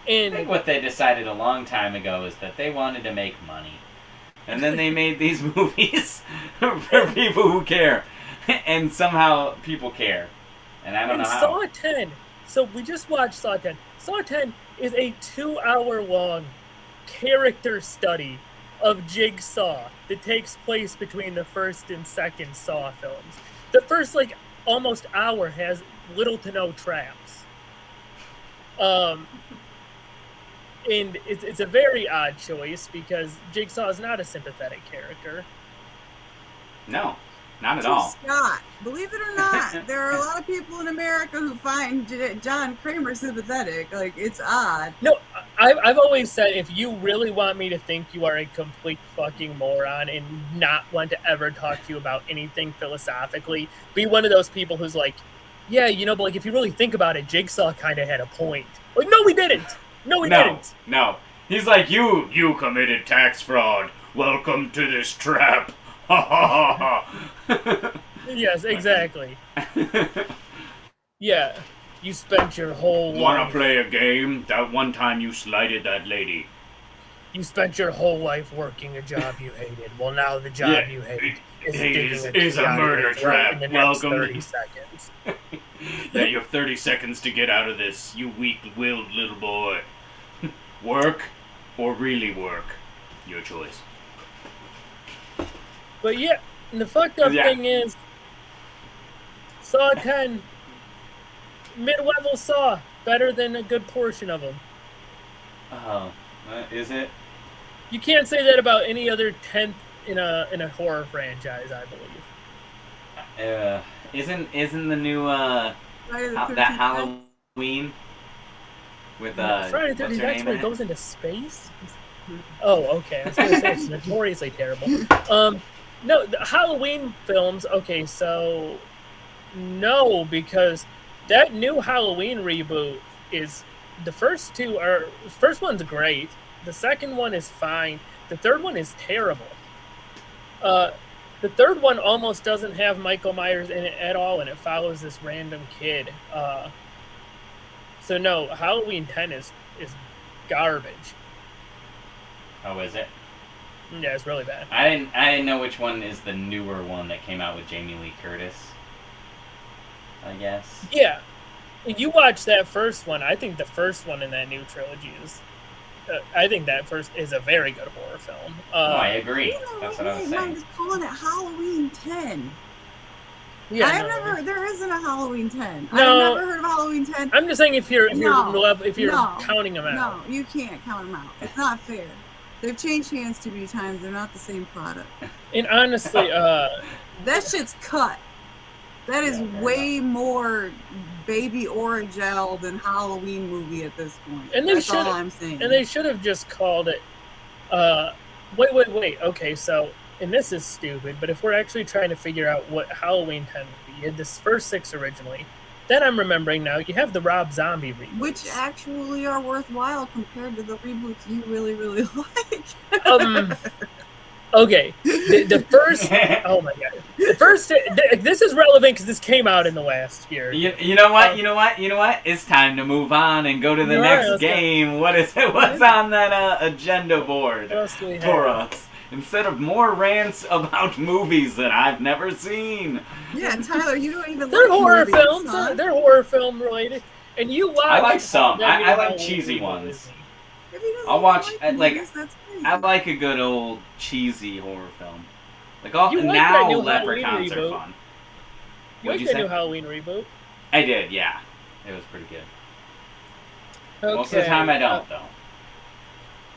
And I think what they decided a long time ago is that they wanted to make money. And then they made these movies for people who care. And somehow people care. And I don't know how. Saw 10. So we just watched Saw 10. Saw 10 is a 2-hour-long character study of Jigsaw that takes place between the first and second Saw films. The first, almost hour has little to no traps. And it's a very odd choice because Jigsaw is not a sympathetic character. No, not at all. Scott, believe it or not, there are a lot of people in America who find John Kramer sympathetic. It's odd. No, I've always said if you really want me to think you are a complete fucking moron and not want to ever talk to you about anything philosophically, be one of those people who's like, yeah, but if you really think about it, Jigsaw kind of had a point. No, we didn't. No, he didn't. No. He's like, you committed tax fraud. Welcome to this trap. Ha ha ha. Yes, exactly. Yeah. You spent your whole life... Wanna play a game? That one time you slighted that lady. You spent your whole life working a job you hated. Well, now the job you hate is a murder trap. In the next Welcome. 30 seconds. Yeah, you have 30 seconds to get out of this, you weak-willed little boy. Work or really work? Your choice. But yeah, and the fucked up thing is, Saw 10, mid-level Saw, better than a good portion of them. Oh, is it? You can't say that about any other 10th in a horror franchise, I believe. Isn't the new that Halloween with Friday the 13th actually goes into space? Oh, okay. I was gonna say it's notoriously terrible. No, the Halloween films. Okay, so no, because that new Halloween reboot is the first one's great. The second one is fine. The third one is terrible. The third one almost doesn't have Michael Myers in it at all, and it follows this random kid. So no, Halloween 10 is garbage. Oh, is it? Yeah, it's really bad. I didn't know which one is the newer one that came out with Jamie Lee Curtis. I guess. Yeah, you watch that first one. I think the first one in that new trilogy I think that first is a very good horror film. I agree. You know, That's what I was saying. Just calling it Halloween 10. Yeah, I have never. There isn't a Halloween 10. No. I've never heard of Halloween 10. I'm just saying if you're No. counting them out. No, you can't count them out. It's not fair. They've changed hands too many times. They're not the same product. And honestly, That shit's cut. That is way more baby Orangel than Halloween movie at this point. And they That's all should- I'm saying. and they should have just called it. Wait. Okay, so and this is stupid, but if we're actually trying to figure out what Halloween 10 would be, you had this first 6 originally. Then I'm remembering now you have the Rob Zombie reboots, Which actually are worthwhile compared to the reboots you really, really like. Okay, the first. Oh my god, the first. This is relevant because this came out in the last year. You know what? It's time to move on and go to the next game. What's on that agenda board What else do we have? for us? Instead of more rants about movies that I've never seen. Yeah, Tyler, you don't even They're like horror movies, films. son. They're horror film related, and you watch. I like some. I like Halloween cheesy movies. ones. If he doesn't I'll watch, like, movies, that's crazy. I like a good old cheesy horror film. Like all You like now, that new Leprechauns Halloween are reboot? fun. You What'd like you the say? new Halloween reboot? I did, yeah. It was pretty good. Okay. Most of the time, I don't though.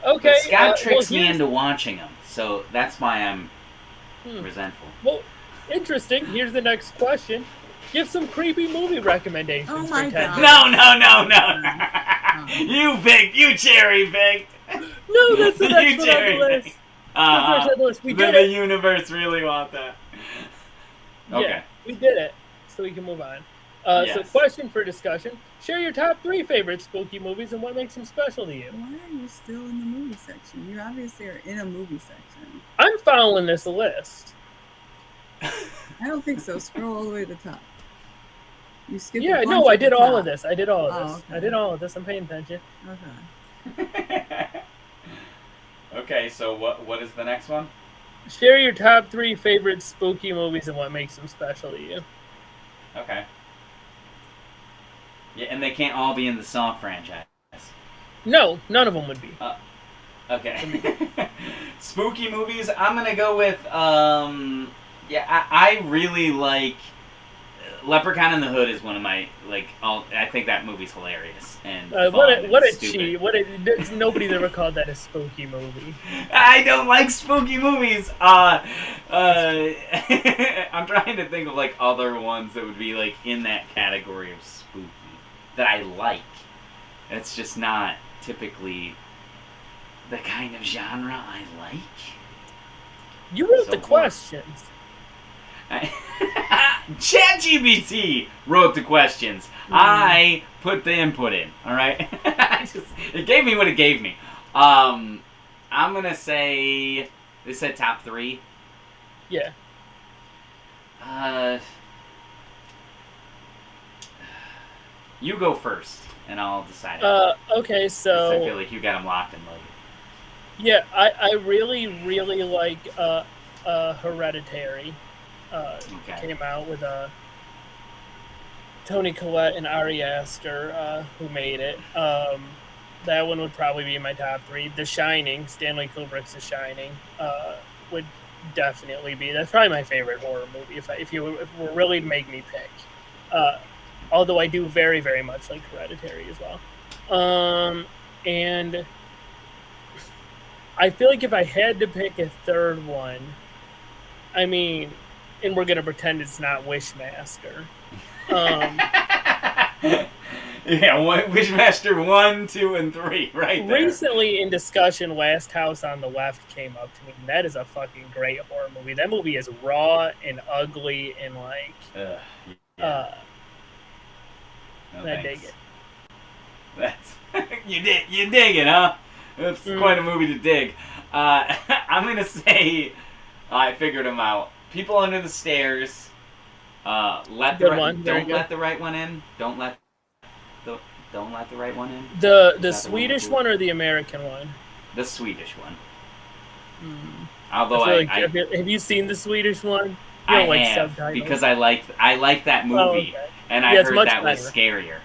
Okay. But Scott tricks me here's- into watching them, so that's why I'm resentful. Well, interesting. Here's the next question. Give some creepy movie recommendations Oh for my 10. God. No. You cherry picked. No, that's the You next one on cherry the list. picked. That's the next on the list. We The did it. universe really want that. Okay. Yeah, we did it. So we can move on. So Yes. question for discussion. Share your top 3 favorite spooky movies and what makes them special to you. Why are you still in the movie section? You obviously are in a movie section. I'm following this list. I don't think so. Scroll all the way to the top. You skipped Yeah, a no, bunch I at the did all top. of this. I did all of Oh, this. okay. I did all of this. I'm paying attention. Okay. Okay, so what is the next one? Share your top 3 favorite spooky movies and what makes them special to you. Okay. Yeah, and they can't all be in the Saw franchise. No, none of them would be. Okay. Spooky movies, I'm gonna go with, I really like Leprechaun in the Hood is one of my, I think that movie's hilarious. And What a stupid. cheat. There's nobody's ever called that a spooky movie. I don't like spooky movies. I'm trying to think of other ones that would be in that category of spooky that I like. It's just not typically the kind of genre I like. You wrote So the what? questions. ChatGPT wrote the questions. I put the input in. All right. It gave me what it gave me. I'm gonna say they said top 3. Yeah. You go first, and I'll decide. Okay, 'Cause so I feel like you got them locked and loaded. yeah, I really like Hereditary. Okay. Came out with Toni Collette and Ari Aster, who made it. That one would probably be in my top 3. The Shining, Stanley Kubrick's The Shining, would definitely be. That's probably my favorite horror movie. If you were really to make me pick, although I do very, very much like Hereditary as well. And I feel like if I had to pick a third one, I mean, and we're gonna pretend it's not Wishmaster. Yeah, Wishmaster 1, 2, and 3, right there. Recently, in discussion, Last House on the Left came up to me. And that is a fucking great horror movie. That movie is raw and ugly and Ugh, yeah. No, I thanks. dig it. That's you dig it, huh? It's quite a movie to dig. I'm gonna say I figured them out. People Under the Stairs. Don't let the right one in. Don't let the right one in. The Swedish one or the American one? The Swedish one. Mm. Although Have you seen the Swedish one? You I don't like have subtitles. because I like that movie, Oh, okay. and I Yeah, it's heard much that was better. scarier.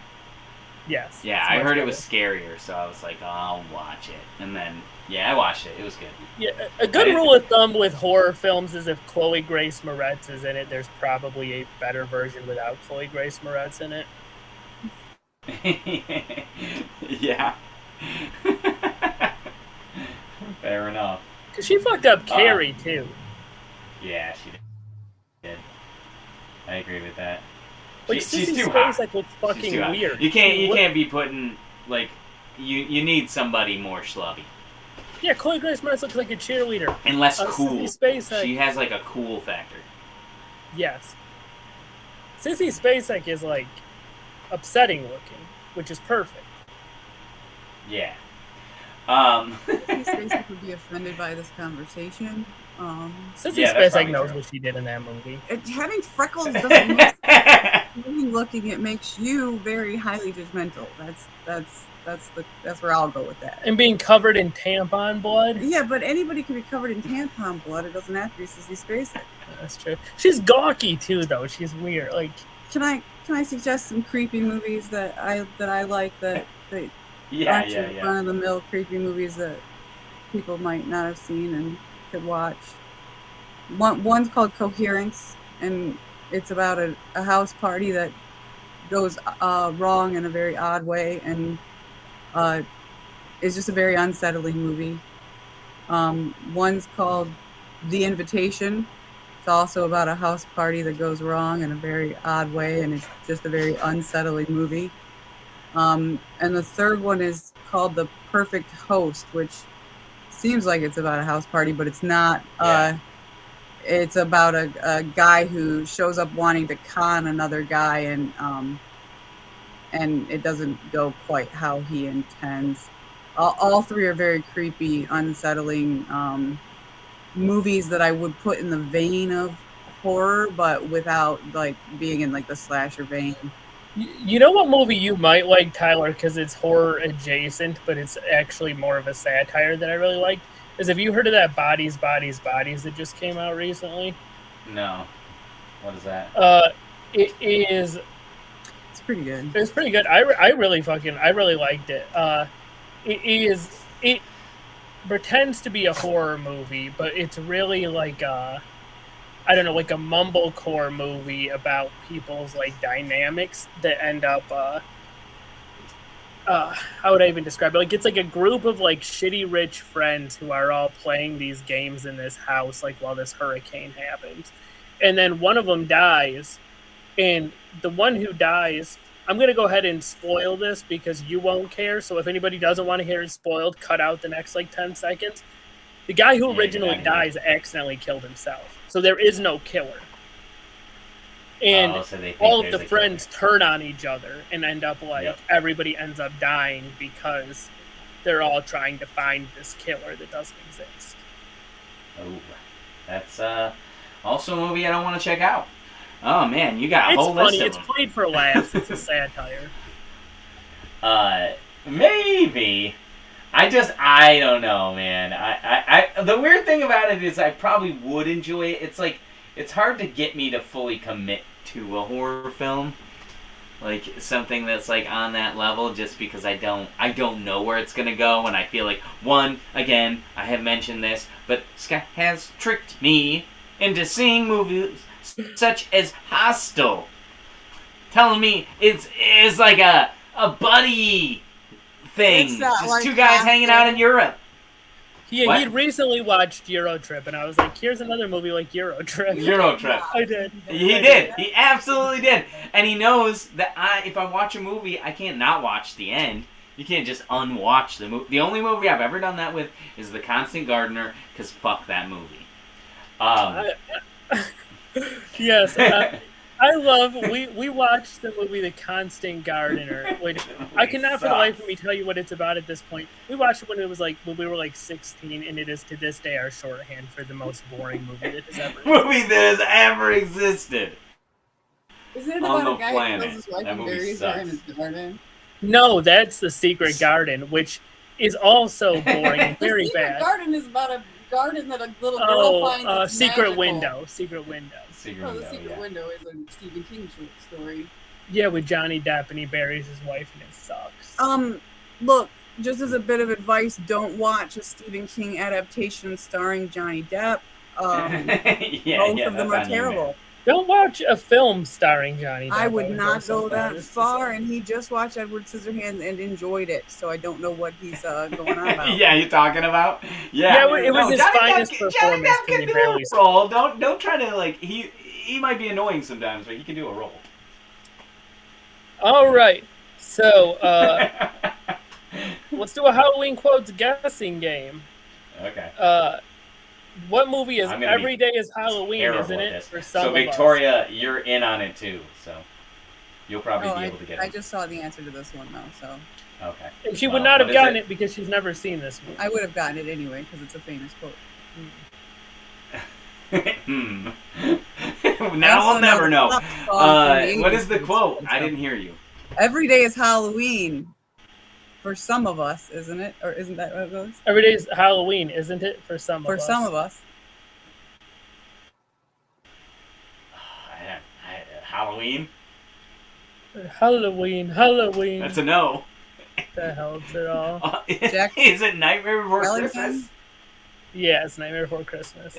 Yes. Yeah, I heard it was scarier, so I was like, oh, I'll watch it. And then, yeah, I watched it. It was good. Yeah, a good rule of thumb with horror films is if Chloe Grace Moretz is in it, there's probably a better version without Chloe Grace Moretz in it. Yeah. Fair enough. Because she fucked up Carrie, too. Yeah, she did. I agree with that. Like, She's Sissy too hot. Spacek looks fucking weird. You can't be putting, like, you need somebody more schlubby. Yeah, Chloe Grace Moretz looks like a cheerleader. And less cool. Sissy Spacek, She has, like, a cool factor. yes. Sissy Spacek is, like, upsetting looking, which is perfect. Yeah. Sissy Spacek would be offended by this conversation. Sissy Spacek knows what she did in that movie. Having freckles doesn't make looking. It makes you very highly judgmental. That's where I'll go with that. And being covered in tampon blood. Yeah, but anybody can be covered in tampon blood. It doesn't have to be Sissy Spacek. That's true. She's gawky too, though. She's weird. Like, can I suggest some creepy movies that I like that aren't run of the mill creepy movies that people might not have seen and could watch. One's called Coherence, and it's about a house party that goes wrong in a very odd way, and it's just a very unsettling movie. One's called The Invitation. It's also about a house party that goes wrong in a very odd way, and it's just a very unsettling movie. And the third one is called The Perfect Host, which seems like it's about a house party, but it's not. It's about a guy who shows up wanting to con another guy, and it doesn't go quite how he intends. All three are very creepy, unsettling movies that I would put in the vein of horror, but without like being in like the slasher vein. you know what movie you might like, Tyler, because it's horror adjacent, but it's actually more of a satire that I really liked? Is, have you heard of that Bodies, Bodies, Bodies that just came out recently? No. What is that? It is. It's pretty good. It's pretty good. I really liked it. It pretends to be a horror movie, but it's really like a mumblecore movie about people's like dynamics that end up. How would I even describe it? Like, it's like a group of like shitty rich friends who are all playing these games in this house, like while this hurricane happens, and then one of them dies, and the one who dies. I'm going to go ahead and spoil this because you won't care. So if anybody doesn't want to hear it spoiled, cut out the next like 10 seconds. The guy who originally dies accidentally killed himself. So there is no killer. And all of the friends turn on each other and end up like everybody ends up dying because they're all trying to find this killer that doesn't exist. Oh, that's also a movie I don't want to check out. Oh man, you got a whole list of them. It's played for laughs. It's a satire. Maybe. I don't know, man. I the weird thing about it is I probably would enjoy it. It's like, it's hard to get me to fully commit to a horror film. Like, something that's like on that level, just because I don't know where it's gonna go, and I feel like, again, I have mentioned this, but Scott has tricked me into seeing movies such as Hostel, telling me it's like a buddy thing, just like two guys hanging out in Europe. Yeah, he'd recently watched Eurotrip, and I was like, here's another movie like Eurotrip. Eurotrip. I did. He did. He absolutely did. And he knows that if I watch a movie, I can't not watch the end. You can't just unwatch the movie. The only movie I've ever done that with is The Constant Gardener, because fuck that movie. Yes, I love. We watched the movie The Constant Gardener, which I cannot for the life of me tell you what it's about at this point. We watched it when we were like 16, and it is to this day our shorthand for the most boring movie that has ever existed. Isn't it about a guy who kills his wife and buries her in his garden? No, that's The Secret Garden, which is also boring and very bad. The Secret Garden is about a garden that a little girl finds. Secret Window. Secret Window. The Secret Window is a Stephen King short story. Yeah, with Johnny Depp, and he buries his wife, and it sucks. Look, just as a bit of advice, don't watch a Stephen King adaptation starring Johnny Depp. Both of them are terrible. Don't watch a film starring Johnny Depp. I would not go that far, and he just watched Edward Scissorhands and enjoyed it, so I don't know what he's going on about. Yeah, you're talking about? Yeah, it was his finest performance. Johnny Depp can do a role. Don't try to, like, he might be annoying sometimes, but he can do a role. All right, so let's do a Halloween quotes guessing game. Okay. What movie is Every Day is Halloween, isn't it? For some so Victoria, you're in on it too, so you'll probably be able to get it. I just saw the answer to this one though, so. Okay. And she would not have gotten it because she's never seen this movie. I would have gotten it anyway because it's a famous quote. Now we'll never know. What is the quote? I didn't hear you. Every day is Halloween. For some of us, isn't it? Or isn't that what it goes? Every day is Halloween, isn't it? For some of us. For some of us. Halloween? Halloween. That's a no. That helps it all. Is it Nightmare Before Christmas? Yeah, it's Nightmare Before Christmas.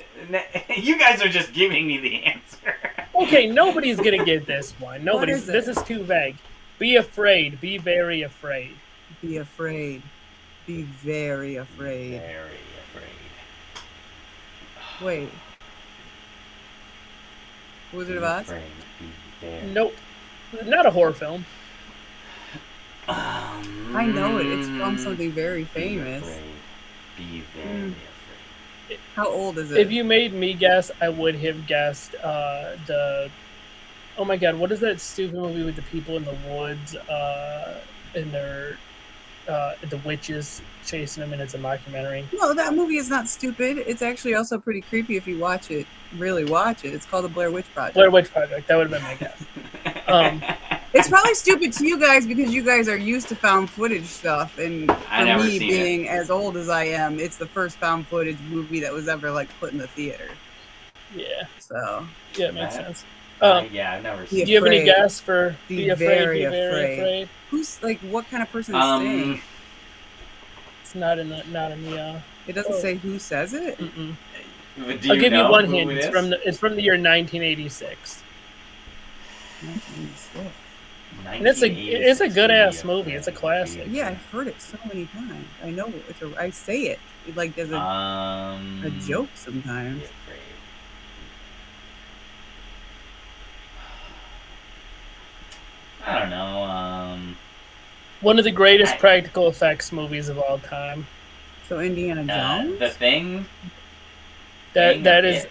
You guys are just giving me the answer. Okay, nobody's going to get this one. Nobody's. This is too vague. Be afraid. Be very afraid. Be afraid. Be very afraid. Very afraid. Wait. Wizard of Oz? Nope. Not a horror film. I know it. It's from something very famous. Be very afraid. How old is it? If you made me guess, I would have guessed the... Oh my god, what is that stupid movie with the people in the woods and they're... the witches chasing them, and it's a mockumentary. No, that movie is not stupid. It's actually also pretty creepy if you watch it. Really watch it. It's called The Blair Witch Project. Blair Witch Project. That would have been my guess. It's probably stupid to you guys because you guys are used to found footage stuff, and for me, being as old as I am, it's the first found footage movie that was ever like put in the theater. Yeah. So. Yeah, it makes sense. Yeah, I've never seen it. Do you have any guess for Be Afraid, Be Very Afraid? Who's, like, what kind of person is saying? It's not in the It doesn't say who says it? Mm-mm. I'll give you one hint. It's from the year 1986. 1986. And it's a good ass movie. It's a classic. Yeah, I've heard it so many times. I know I say it like as a joke sometimes. I don't know. One of the greatest practical effects movies of all time. So Indiana Jones? The Thing? That is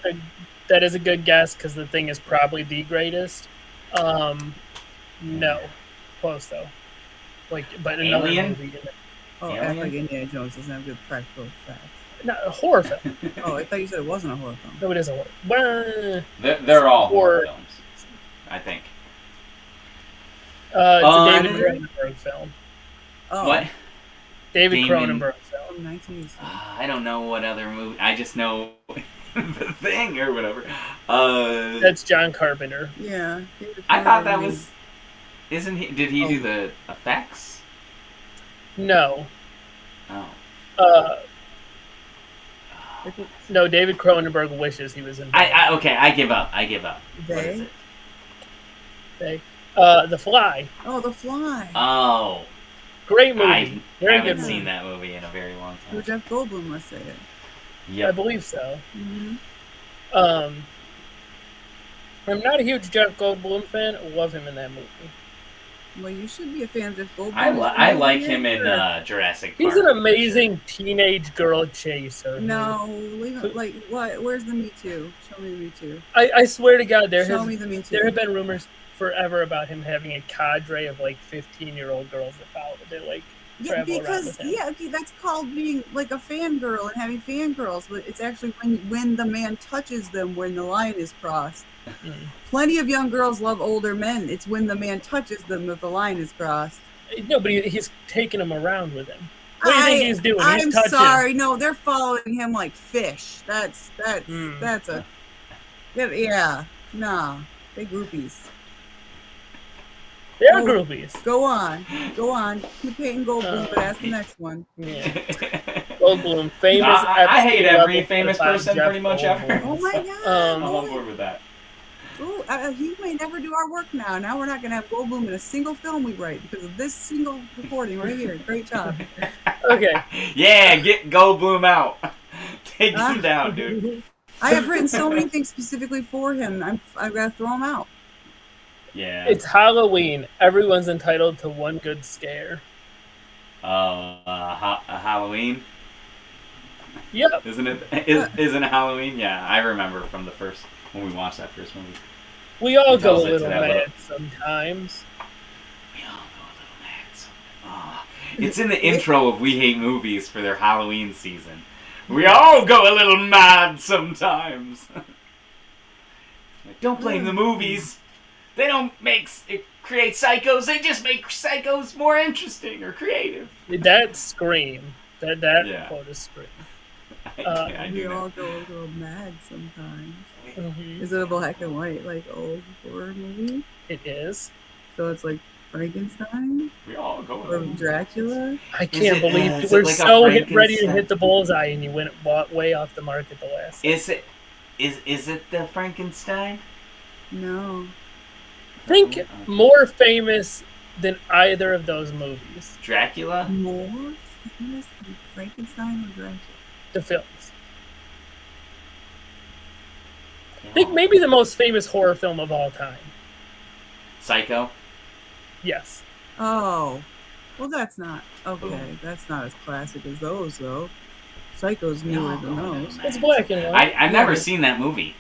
a good guess because The Thing is probably the greatest. No. Close though. But another Alien? movie. Oh, I like Indiana Jones doesn't have good practical effects. Not a horror film. Oh, I thought you said it wasn't a horror film. No, it is a horror. They're all horror films, I think. It's a David Cronenberg film. Oh. What? David Cronenberg film. 1986. I don't know what other movie. I just know The Thing or whatever. That's John Carpenter. Yeah. I thought that was. Isn't he? Did he do the effects? No. Oh. No, David Cronenberg wishes he was in. Okay, I give up. They? What is it? They. The Fly. Oh, The Fly. Oh. Great movie. I haven't good seen that movie in a very long time. Well, Jeff Goldblum must say it. Yep. I believe so. Mm-hmm. I'm not a huge Jeff Goldblum fan. I love him in that movie. Well, you should be a fan of Jeff Goldblum. I like him in Jurassic Park. He's an amazing teenage girl chaser. No, leave it. Like, what? Where's the Me Too? Show me the Me Too. I swear to God, there Show me the Me Too. There have been rumors forever about him having a cadre of like 15-year-old girls that follow. They like travel around with him. Okay, that's called being like a fangirl and having fangirls, but it's actually when the man touches them when the line is crossed. Mm. Plenty of young girls love older men. It's when the man touches them that the line is crossed. No, but he's taking them around with him. What do you think he's doing? I'm sorry. No, they're following him like fish. That's a yeah. Nah, they groupies. They are groupies. Go on. Keep hating Goldblum, but ask the next one. Yeah. Goldblum, famous. I hate every level famous certified person Jeff pretty much ever. Goldblum. Oh my god. I'm on board with that. Ooh, he may never do our work now. Now we're not going to have Goldblum in a single film we write because of this single recording right here. Great job. Okay. Yeah, get Goldblum out. Take him down, dude. I have written so many things specifically for him. I've got to throw him out. Yeah. It's Halloween. Everyone's entitled to one good scare. Halloween? Yep. Isn't it Halloween? Yeah, I remember from the first, when we watched that first movie. We all He go a tells it to little that mad sometimes. We all go a little mad sometimes. It's in the intro of We Hate Movies for their Halloween season. We all go a little mad sometimes. Don't blame the movies. They don't create psychos. They just make psychos more interesting or creative. That's Scream. That Yeah. quote is Scream. I We do all that. go a little mad sometimes. Mhm. Is it a black and white, like, old horror movie? It is. So it's like Frankenstein We all go a or little Dracula? I can't it- believe is you it were like a so ready to Frankenstein? hit the bullseye and you went way off the mark at the last. Is it the Frankenstein? No. Think more famous than either of those movies. Dracula? More famous than Frankenstein or Dracula? The films. I think maybe the most famous horror film of all time. Psycho? Yes. Oh. Well, that's not. Okay, Boom. that's not as classic as those, though. Psycho's newer than those. It's black and white. I've never seen that movie.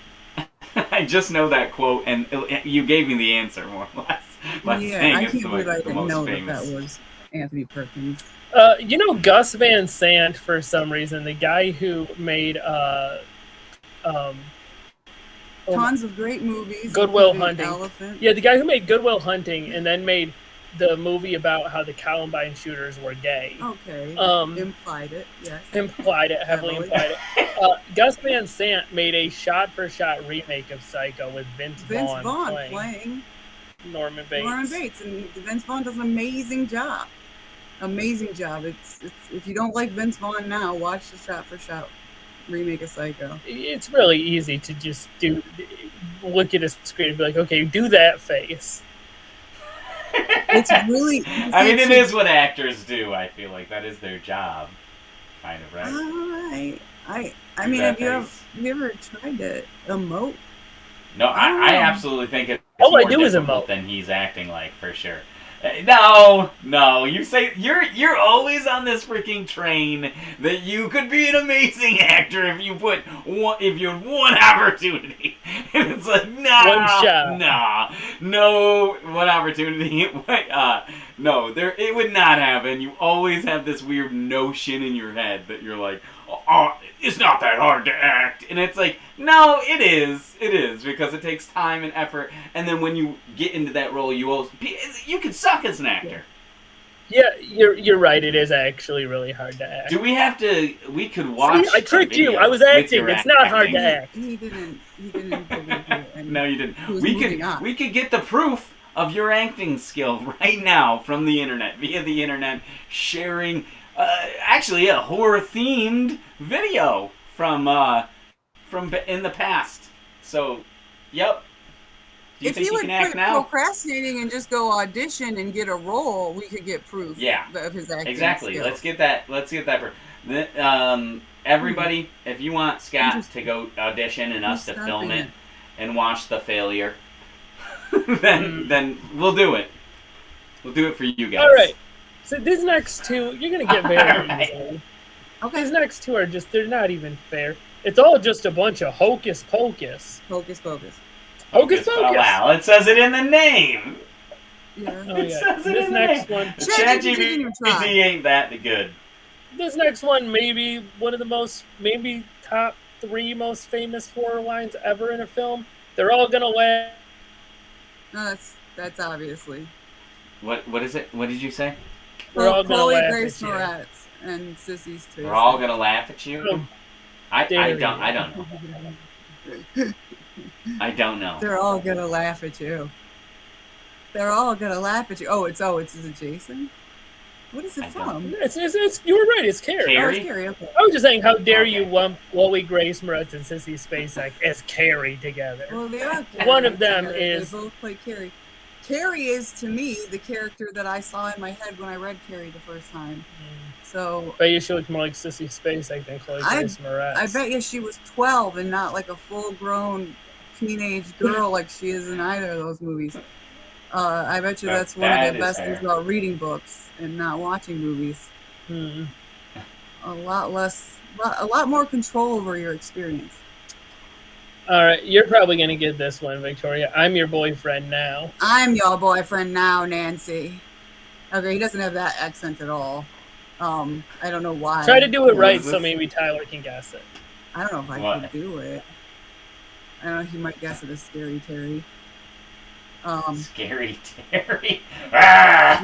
I just know that quote, and you gave me the answer more or less by Yeah, saying I it's can't the, believe I the didn't most know famous. that was Anthony Perkins. You know Gus Van Sant, for some reason, the guy who made Tons of great movies. Good Will including Hunting. Elephant. Yeah, the guy who made Good Will Hunting and then made the movie about how the Columbine shooters were gay. Okay. Implied it, yes. Implied it, heavily implied it. Gus Van Sant made a shot-for-shot remake of Psycho with Vince Vaughn Vaughn playing Norman Bates. Norman Bates, and Vince Vaughn does an amazing job. Amazing job. It's if you don't like Vince Vaughn now, watch the shot-for-shot remake of Psycho. It's really easy to just look at a screen and be like, okay, do that face. It's really. I mean, it is what actors do. I feel like that is their job, kind of, right? I Do mean, that have you ever tried to emote? No, I absolutely think it's All I more do is difficult emote. than he's acting like, for sure. No, you say you're always on this freaking train that you could be an amazing actor if you had one opportunity. And it's like One shot. no one opportunity. No, it would not happen. You always have this weird notion in your head that you're like, oh, it's not that hard to act, and it's like, no, it is because it takes time and effort, and then when you get into that role, you can suck as an actor. Yeah, you're right. It is actually really hard to act. Do we have to? We could watch. See, I tricked you. videos I was with acting. your It's not hard acting. to act. He didn't believe you. And No, you didn't. he was We moving on. could get the proof of your acting skill right now from the internet, via the internet, sharing actually a horror themed video from in the past. So, yep. Do you if think he you would can act quit now? procrastinating and just go audition and get a role, we could get proof of his acting Exactly. skills. Let's get that proof. Everybody, if you want Scott to go audition and us to film it and watch the failure, then we'll do it. We'll do it for you guys. All right. So these next two, you're gonna get very Alright. easily. Okay. These next two are they're not even fair. It's all just a bunch of hocus pocus. Hocus pocus. Hocus pocus. Oh, wow, it says it in the name. Yeah. Oh, It yeah. says it This in the next name. one. ChatGPT didn't even try. ChatGPT ain't that good. This next one may be one of the maybe top 3 most famous horror lines ever in a film. They're all gonna laugh. No, that's obviously. What is it? What did you say? We're all gonna Chloe laugh Grace at you. Moretz and Sissy's Tracy. We're all gonna laugh at you. Oh, I dare don't you. I don't know. I don't know. They're all gonna laugh at you. They're all gonna laugh at you. Is it Jason? What is it from? It's you were right. It's Carrie. Carrie? Oh, it's Carrie. Okay. I was just saying, how dare you lump Chloe Grace Moretz and Sissy Spacek as Carrie together? Well, they are. One of them together. is- They both play Carrie. Carrie is to me the character that I saw in my head when I read Carrie the first time. So But you she looks more like Sissy Spacek than Chloe Grace Moretz. I bet you she was 12 and not like a full-grown teenage girl like she is in either of those movies. I bet you that's one of That the is best fair. things about reading books and not watching movies. Hmm. A lot more control over your experience. All right, you're probably gonna get this one, Victoria. I'm your boyfriend now. I'm your boyfriend now, Nancy. Okay, he doesn't have that accent at all. I don't know why. Try to do it What right is so this? maybe Tyler can guess it. I don't know if I What? could do it. I don't know. He might guess it as Scary Terry. Scary Terry. Ah!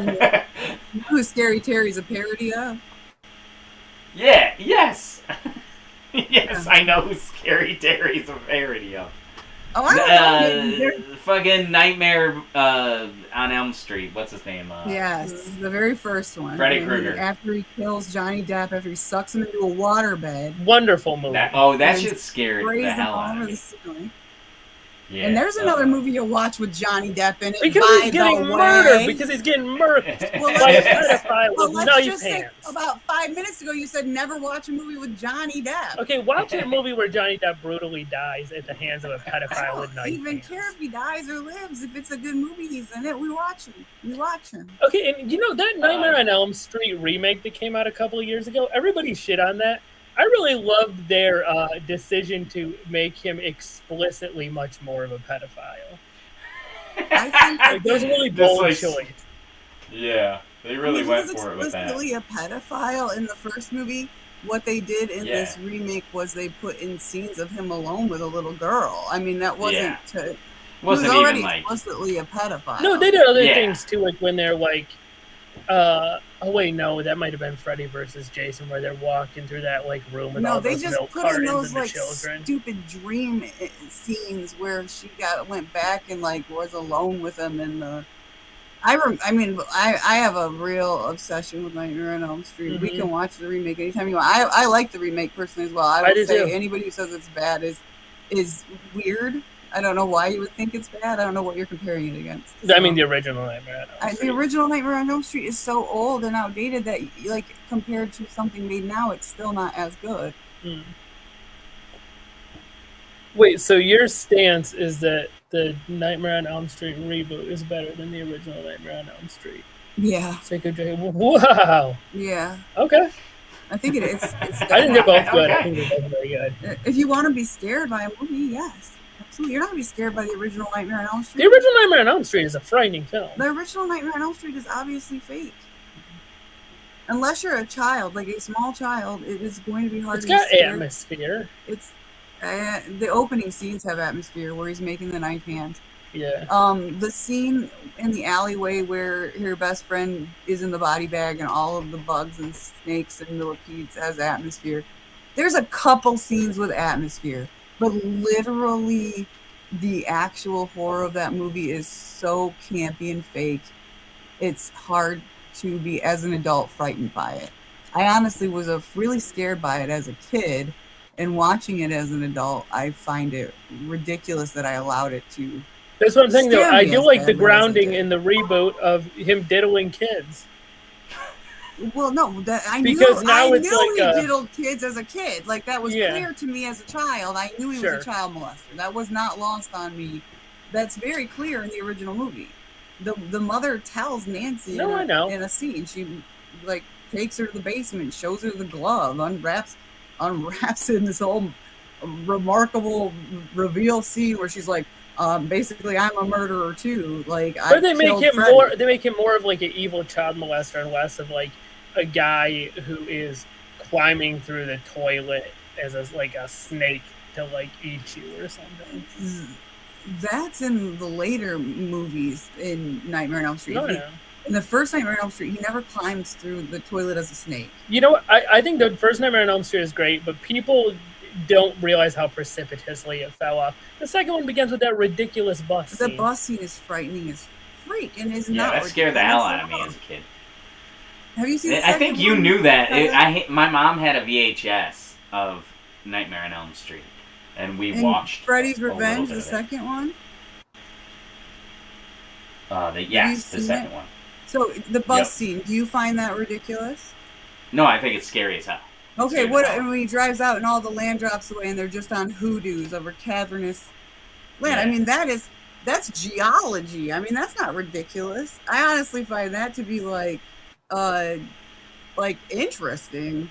You know who Scary Terry's a parody of? Yeah, yes. Yes, I know who Scary Terry's a parody of. Oh, I don't know. Fucking Nightmare on Elm Street. What's his name? Yes, the very first one. Freddy And Krueger. After he kills Johnny Depp, after he sucks him into a waterbed, Wonderful movie. That And shit scared sprays the him hell all out over of the me. ceiling. Yeah, And there's another movie you'll watch with Johnny Depp in it. Because by he's getting the murdered. way. Because he's getting murked Well, by a let's- pedophile Well, with let's knife just say hands. about 5 minutes ago you said never watch a movie with Johnny Depp. Okay, watch a movie where Johnny Depp brutally dies at the hands of a I pedophile with don't knife even hands. care if he dies or lives. If it's a good movie he's in it, we watch him. We watch him. Okay, and you know that Nightmare on Elm Street remake that came out a couple of years ago? Everybody shit on that. I really loved their decision to make him explicitly much more of a pedophile. I think Like, that was a really This bold was- choice. Yeah, they really he went was for it with that. explicitly a pedophile in the first movie. What they did in Yeah. this remake was they put in scenes of him alone with a little girl. I mean, that wasn't Yeah. to. He Wasn't was already even like. explicitly a pedophile. No, they did other Yeah. things too, like when they're like, oh wait, no, that might have been Freddy versus Jason, where they're walking through that like room with No, all they those just milk put in cartons those and the like children. stupid dream scenes where she went back and like was alone with him in the. I have a real obsession with Nightmare on Elm Street. We Mhm. can watch the remake anytime you want. I like the remake personally as well. I I would do say too. anybody who says it's bad is weird. I don't know why you would think it's bad. I don't know what you're comparing it against. I mean, So- the original Nightmare on Elm the Street. original Nightmare on Elm Street is so old and outdated that, like, compared to something made now, it's still not as good. Hmm. Wait, so your stance is that the Nightmare on Elm Street reboot is better than the original Nightmare on Elm Street? Yeah, Wow. yeah. Okay. I think it is. It's I think they're both good. I Okay. think they're both very good. If you want to be scared by a movie, yes, absolutely. You're not going to be scared by the original Nightmare on Elm Street. The original Nightmare on Elm Street is a frightening film. The original Nightmare on Elm Street is obviously fake. Unless you're a child, like a small child, it is going to be hard It's to be got scared. atmosphere. It's the opening scenes have atmosphere where he's making the knife hand. Yeah. The scene in the alleyway where her best friend is in the body bag and all of the bugs and snakes and millipedes has atmosphere. There's a couple scenes with atmosphere, but literally the actual horror of that movie is so campy and fake. It's hard to be, as an adult, frightened by it. I honestly was really scared by it as a kid, and watching it as an adult, I find it ridiculous that I allowed it to. That's what I'm saying, though. Scare I me do as like bad the as it grounding did. in the reboot of him diddling kids. Well, no, that I Because knew. now I it's knew like he diddled kids as a kid. Like that was Yeah. clear to me as a child. I knew he Sure. was a child molester. That was not lost on me. That's very clear in the original movie. The mother tells Nancy No, I in, know. in a scene. She like takes her to the basement, shows her the glove, unwraps it in this whole remarkable reveal scene where she's like, basically, I'm a murderer too. Like, But they I make killed him Freddy. more. They make him more of like an evil child molester and less of like a guy who is climbing through the toilet as like a snake to like eat you or something. That's in the later movies in Nightmare on Elm Street. No, He- no. In the first Nightmare on Elm Street, he never climbs through the toilet as a snake. You know what? I think the first Nightmare on Elm Street is great, but people don't realize how precipitously it fell off. The second one begins with that ridiculous bus The scene. bus scene is frightening as freak and is Yeah, not. that scared the ridiculous hell at out of me all. as a kid. Have you seen? The I think second you one? knew that. My mom had a VHS of Nightmare on Elm Street, and we And watched Freddy's a little Revenge, bit the of it. second one. Yes, the seen second it? one. So the bus Yep. scene. Do you find that ridiculous? No, I think it's scary as hell. Okay, Scary what as hell. when he drives out and all the land drops away and they're just on hoodoos over cavernous land? I Yeah. mean, that's geology. I mean, that's not ridiculous. I honestly find that to be like interesting.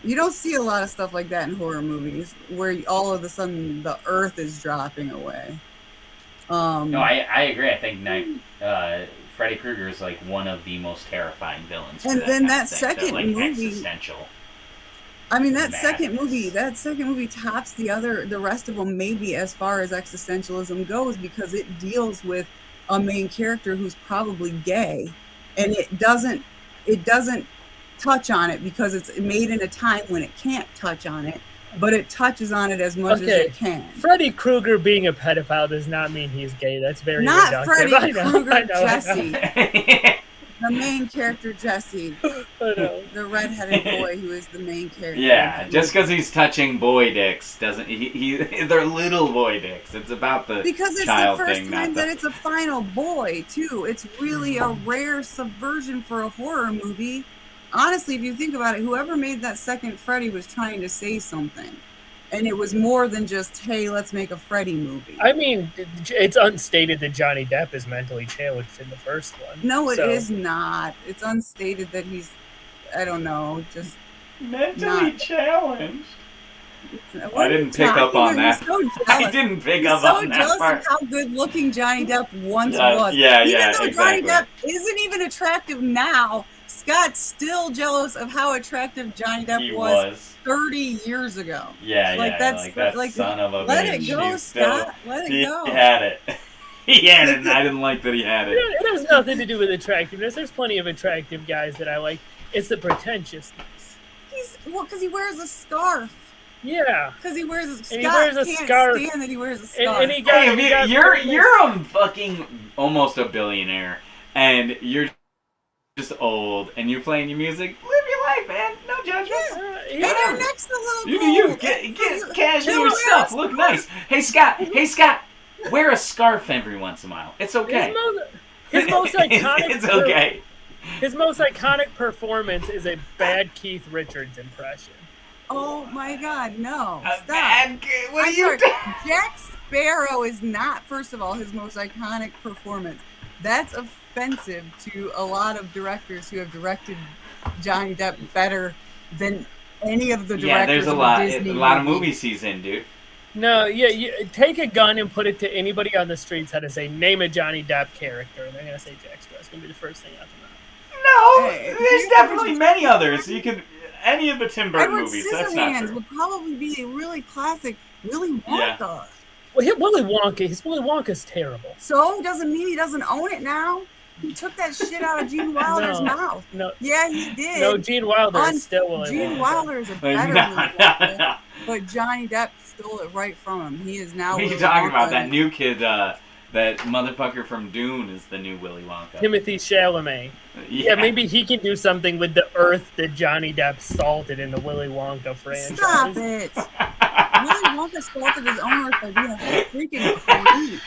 You don't see a lot of stuff like that in horror movies where all of a sudden the earth is dropping away. No, I agree. I think Freddy Krueger is like one of the most terrifying villains. for And then kind that of thing. second like movie- existential. I mean, that Madness. second movie tops the rest of them maybe as far as existentialism goes, because it deals with a main character who's probably gay, and it doesn't touch on it because it's made in a time when it can't touch on it, but it touches on it as much as it can. Freddy Krueger being a pedophile does not mean he's gay. That's very Not reductive. Freddy I know, Krueger, I know. Jesse. The main character, Jesse, I know. the redheaded boy who is the main character. Yeah, just because he's touching boy dicks doesn't they're little boy dicks. It's about the Because it's the child first thing, time not that the. it's a final boy, too. It's really a rare subversion for a horror movie. Honestly, if you think about it, whoever made that second Freddy was trying to say something. And it was more than just, hey, let's make a Freddy movie. I mean, it's unstated that Johnny Depp is mentally challenged in the first one. No, it so- is not. It's unstated that he's, I don't know, just... Mentally not- challenged. What I are you didn't pick up talking on about? that. You're so I jealous. didn't pick You're up so on that jealous part. of how good looking Johnny Depp once Yeah, was. yeah, Even yeah, though exactly. Johnny Depp isn't even attractive now, Scott's still jealous of how attractive Johnny Depp He was was. 30 years ago. Yeah, Like, yeah, that's- like that like, son of a Let bitch. it go, He's still, Scott. Let it he go. had it. He had it, and I didn't like that he had it. It has nothing to do with attractiveness. There's plenty of attractive guys that I like. It's the pretentiousness. Because he wears a scarf. Yeah. Because he wears a And Scott he wears a can't scarf. stand that he wears a scarf. And he got, Hey, he got you're a fucking almost a billionaire, and you're just old, and you're playing your music. Live your life, man. No judgments. and your neck's a little You cold. get casual No, your stuff. it's Look not. nice. Hey Scott, wear a scarf every once in a while. It's okay. His most iconic. It's okay. His most iconic performance is a bad Keith Richards impression. Oh my God, no. Stop. What are I'm you sorry. doing? Jack Sparrow is not, first of all, his most iconic performance. That's offensive to a lot of directors who have directed Johnny Depp better than any of the directors. Yeah, there's a of lot Disney of movie. movies he's in, dude. No, yeah, take a gun and put it to anybody on the streets how to say, name a Johnny Depp character, and they're going to say Jack Sparrow. It's going to be the first thing out their mouth. No, Hey, there's you- definitely many others. You could any of the Tim Burton Edward movies. That's not Scissorhands true. would probably be a really classic Willy Yeah. Wonka. Well, his Willy Wonka's terrible. So doesn't mean he doesn't own it now. He took that shit out of Gene Wilder's No. mouth. No, Yeah, he did. no, Gene Wilder is still Willy Gene Wonka. Wilder is a Like, better no, Willy no, Wonka, no. but Johnny Depp stole it right from him. He is now. What are you Willy talking about? Wonka. That new kid, that motherfucker from Dune is the new Willy Wonka. Timothy Chalamet. Yeah, maybe he can do something with the earth that Johnny Depp salted in the Willy Wonka franchise. Stop it. Willy Wonka salted his own earth by being a freaking creep.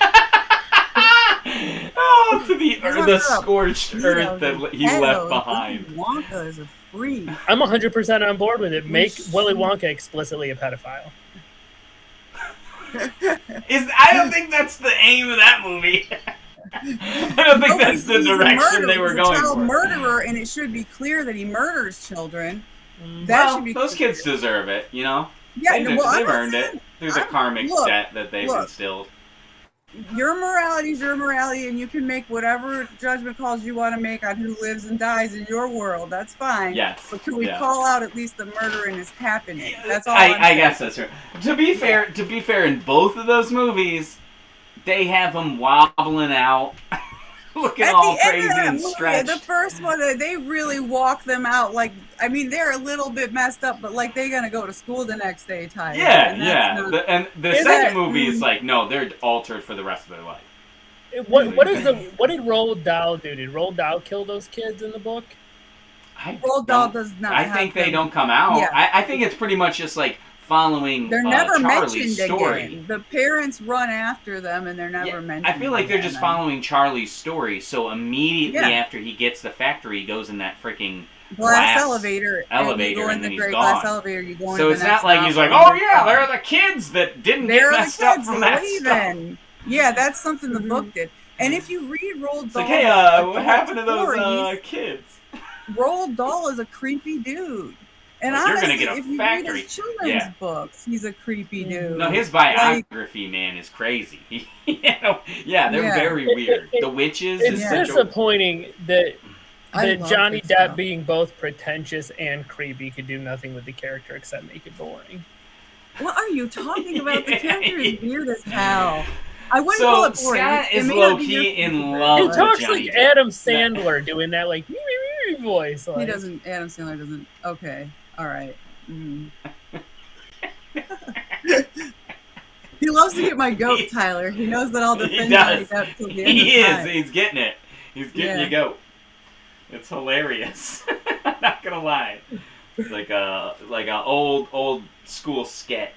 Oh, to the earth, the Shut up. scorched You earth know, that he pedo. left behind. Willy Wonka is a freak. I'm 100% on board with it. Make Willy Wonka explicitly a pedophile. I don't think that's the aim of that movie. I don't think No, that's the he's a direction they murderer. were He's a going child for. murderer, and it should be clear that he murders children. That Well, should be those kids deserve it, you know? Yeah, They've well, I'm not earned saying- it. There's a I'm- karmic look, debt that they've look. instilled. Your morality is your morality, and you can make whatever judgment calls you want to make on who lives and dies in your world. That's fine. Yes. But can we yeah. call out at least the murdering is happening? That's all. I'm I saying. guess that's right. To be fair, in both of those movies, they have them wobbling out, looking At all the end crazy of that and movie, stretched. the first one, they really walk them out like. I mean, they're a little bit messed up, but like they're gonna go to school the next day, type. Yeah, And yeah. that's not- And the Is second that- movie is like, no, they're altered for the rest of their life. What did Roald Dahl do? Did Roald Dahl kill those kids in the book? Roald Dahl does not. I think they don't come out. Yeah. I think it's pretty much just like following They're never Charlie's mentioned story. again. The parents run after them, and they're never mentioned. I feel like they're just following Charlie's story. So immediately Yeah. after he gets the factory, he goes in that freaking glass elevator, and you go in and then the he's great gone. glass elevator. You go So into it's the not next like stop, he's like, and oh you're yeah, gone. they're the kids that didn't They're get the messed up kids from that stuff. leaving. Yeah, that's something the book did. And if you read Roald It's Dahl, like, hey, what happened to those kids? Roald Dahl is a creepy dude. And Well, you're honestly, gonna get a if you factory. read his children's Yeah. books, he's a creepy dude. No, his biography, man, is crazy. They're Yeah. very weird. The witches It's is such a... disappointing that I that love Johnny his Depp stuff. being both pretentious and creepy could do nothing with the character except make it boring. What are you talking about? The character is weird as hell. I wouldn't So call it boring. Scott It is may not low be key your in favorite. love He with talks Johnny like Depp. Adam Sandler doing that like voice. He Like, doesn't. Adam Sandler doesn't. Okay. All right. Mm. He loves to get my goat, Tyler. He knows that I'll He defend does. Johnny Depp till the end He of is. time. He's getting it. He's getting Yeah. you goat. It's hilarious. I'm not gonna lie. It's like a old school skit.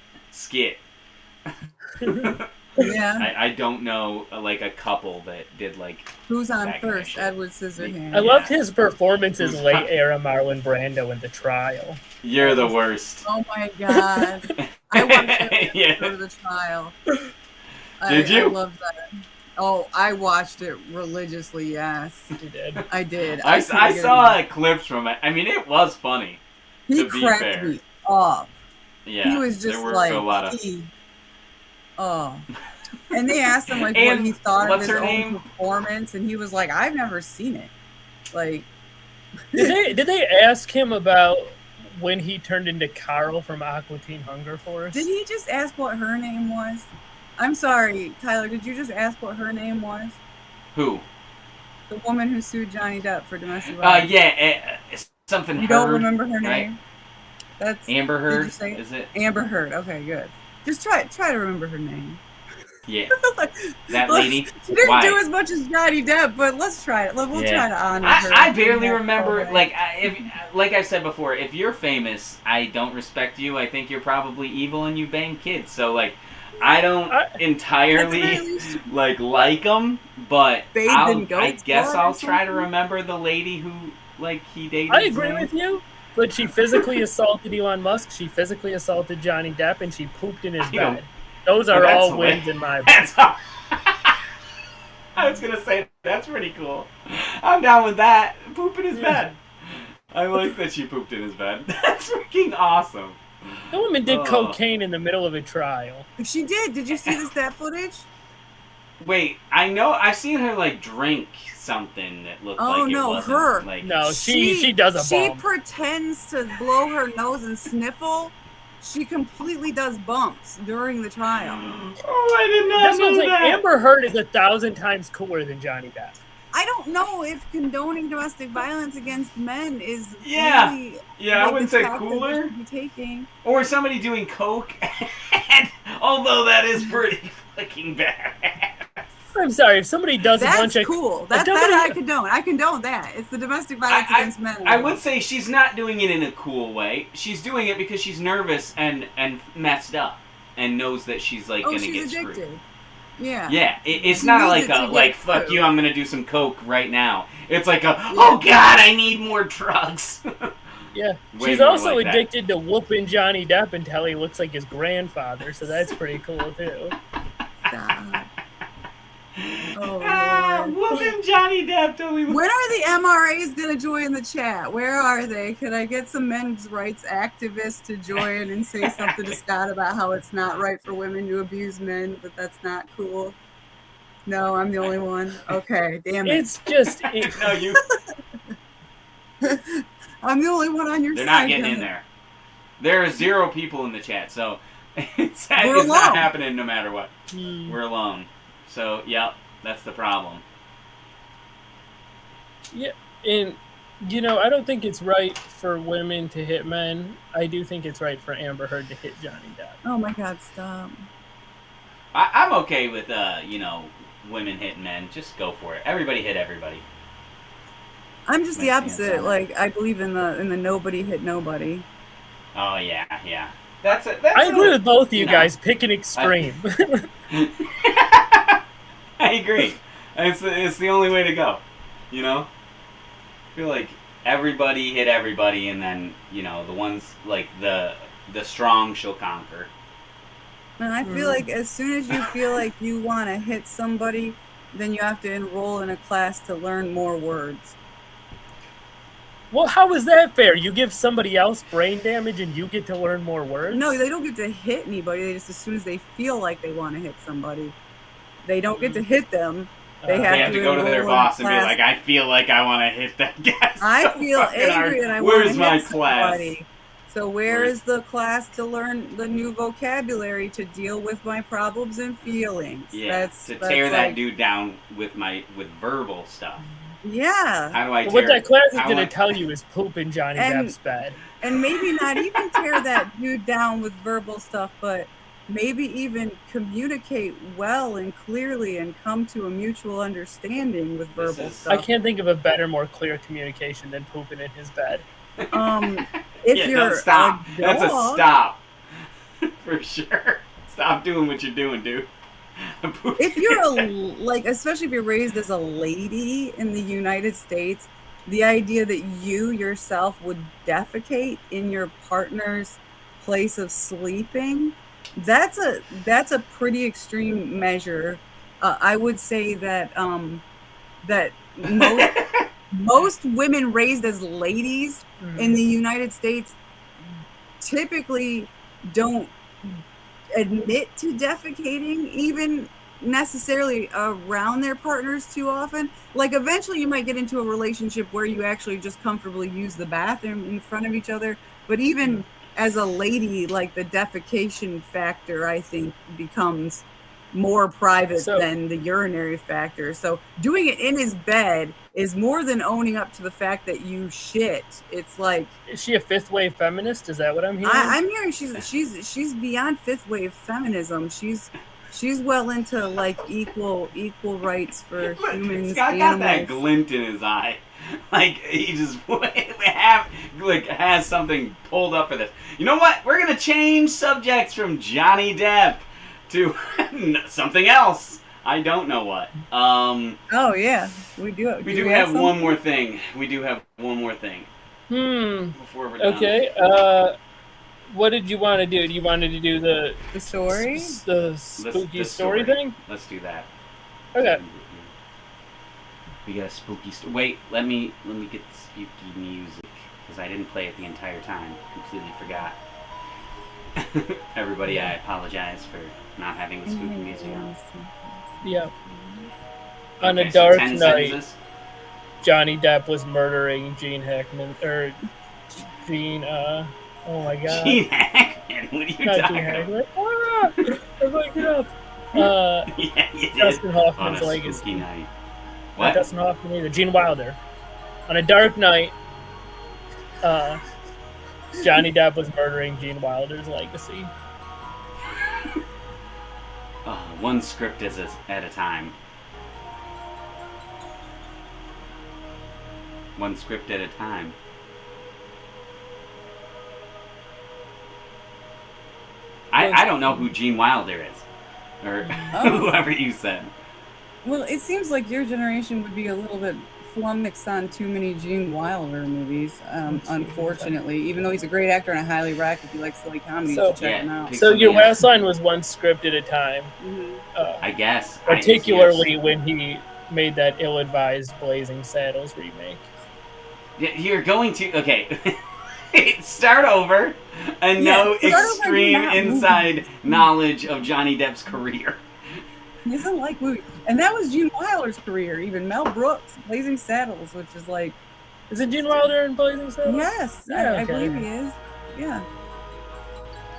Yeah. I don't know like a couple that did like. Who's on that kind of first? shit. Edward Scissorhands. I loved his performance as late era Marlon Brando in The Trial. You're the worst. Oh my god. I watched it Yeah. for the trial. Did you? I loved that. Oh, I watched it religiously, yes. He did. I did. I couldn't get saw enough. clips from it. I mean, it was funny. He to be cracked fair. me up. Yeah, He was just there were like, a lot of. oh. And they asked him like what And he thought of what's his her own name? performance, and he was like, "I've never seen it." Like, Did they ask him about when he turned into Carl from Aqua Teen Hunger Force? did he just ask what her name was? I'm sorry, Tyler. Did you just ask what her name was? Who? The woman who sued Johnny Depp for domestic violence. Yeah, something. You Heard, don't remember her right? name? That's Amber Did Heard. you say Is it? Amber Heard. Okay, good. Just try to remember her name. Yeah, that lady. She didn't Why? do as much as Johnny Depp, but let's try it. We'll Yeah. try to honor her. I barely in that remember. way. Like I said before, if you're famous, I don't respect you. I think you're probably evil and you bang kids. So like, I don't At the very entirely least, like them, but Bathed in I goat's guess blood I'll or try to something? remember the lady who like he dated. I agree with you, but she physically assaulted Elon Musk, she physically assaulted Johnny Depp, and she pooped in his I don't- bed. Those are That's all hilarious. wins in my book. That's all. I was gonna say that's pretty cool. I'm down with that. Poop in his bed. I like that she pooped in his bed. That's freaking awesome. The woman did Oh. cocaine in the middle of a trial. She did. Did you see that footage? Wait, I know I've seen her like drink something that looked Oh, like it no, wasn't her. like. No, she does a She bump. pretends to blow her nose and sniffle. She completely does bumps during the trial. Oh, I did not That's what I'm know saying. that. Amber Heard is 1,000 times cooler than Johnny Depp. I don't know if condoning domestic violence against men is Yeah. really Yeah, I like, wouldn't the say track that we cooler. should be taking. Or somebody doing coke. Although that is pretty fucking bad. I'm sorry, if somebody does a That's bunch of cool. That I condone. I condone that. It's the domestic violence against men. I would say she's not doing it in a cool way. She's doing it because she's nervous and messed up and knows that she's like gonna get she's addicted. screwed. Yeah. Yeah, it's She not needs like it to a get like fuck through. you, I'm gonna do some coke right now. It's like a oh god, I need more drugs. Yeah. Way She's more also like that. addicted to whooping Johnny Depp until he looks like his grandfather, so that's pretty cool too. Stop. Oh, Lord. Whooping Johnny Depp till we. When are the MRAs gonna join the chat? Where are they? Could I get some men's rights activists to join and say something to Scott about how it's not right for women to abuse men, but that's not cool? No, I'm the only one. Okay, damn it. It's just No, you. I'm the only one on your They're side. not getting damn in it. there. There are 0 people in the chat, so it's We're not alone. happening no matter what. Hmm. We're alone. So, yep, that's the problem. Yeah, and you know, I don't think it's right for women to hit men. I do think it's right for Amber Heard to hit Johnny Depp. Oh my God, stop. I'm okay with, women hit men. Just go for it. Everybody hit everybody. I'm just the Makes sense. opposite. Like I believe in the nobody hit nobody. Oh yeah. That's it. I agree with both of you guys. Pick an extreme. I agree. It's the only way to go. You know? I feel like everybody hit everybody, and then, you know, the ones, like, the strong shall conquer. And I feel like as soon as you feel like you want to hit somebody, then you have to enroll in a class to learn more words. Well, how is that fair? You give somebody else brain damage and you get to learn more words? No, they don't get to hit anybody. They just, as soon as they feel like they want to hit somebody, they don't get to hit them. They have to go to their enroll in a boss and be class. like, I feel like I want to hit that guy. I so feel fucking hard. angry and I want to Where's hit my class? somebody. So where is the class to learn the new vocabulary to deal with my problems and feelings? Yeah, that's tear that like, dude down with verbal stuff. Yeah. How do I tear What that class is I going to want- tell you is poop in Johnny And- Depp's bed. And maybe not even tear that dude down with verbal stuff, but maybe even communicate well and clearly and come to a mutual understanding with This verbal is- I stuff. can't think of a better, more clear communication than pooping in his bed. If Yeah, you're no, stop. a That's a dog, stop. For sure. Stop doing what you're doing, dude. if you're especially if you're raised as a lady in the United States, the idea that you yourself would defecate in your partner's place of sleeping, that's a pretty extreme measure. I would say that that most women raised as ladies in the United States typically don't admit to defecating even necessarily around their partners too often. Like eventually you might get into a relationship where you actually just comfortably use the bathroom in front of each other, but even as a lady, like the defecation factor I think becomes more private than the urinary factor. So doing it in his bed is more than owning up to the fact that you shit. It's like, is she a fifth wave feminist? Is that what I'm hearing? I'm hearing she's beyond fifth wave feminism. She's well into like equal rights for humans. Scott got that glint in his eye. Like he just has something pulled up for this. You know what? We're gonna change subjects from Johnny Depp to something else. I don't know what. Oh yeah, we do. We do have one more thing. Before we're done. Okay. What did you want to do? You wanted to do the story, the spooky story thing? Let's do that. Okay. We got a spooky story. Wait, let me get the spooky music because I didn't play it the entire time. Completely forgot. Everybody, I apologize for not having the spooky music on. Yeah. On Okay, a dark 10 night, sentences? Johnny Depp was murdering Gene Hackman, or Gene, oh my god. Gene Hackman? What are you Not talking Gene Hackman. about? Ah! I'm looking it up. Yeah, you did. Dustin On Hoffman's a legacy. spooky night. Not What? Dustin Hoffman either. Gene Wilder. On a dark night, Johnny Depp was murdering Gene Wilder's legacy. One script at a time. One script at a time. I don't know who Gene Wilder is. Or whoever you said. Well, it seems like your generation would be a little bit flummoxed on too many Gene Wilder movies, unfortunately. Even though he's a great actor and I highly recommend if you like silly comedies to check him out. So your last line was one script at a time. I guess. Particularly when he made that ill-advised Blazing Saddles remake. You're going to... Okay. Start over and no extreme inside knowledge of Johnny Depp's career. He doesn't like movies. And that was Gene Wilder's career. Even Mel Brooks, Blazing Saddles, which is like... Is it Gene Wilder in Blazing Saddles? Yes, Yeah, I okay. believe he is. Yeah.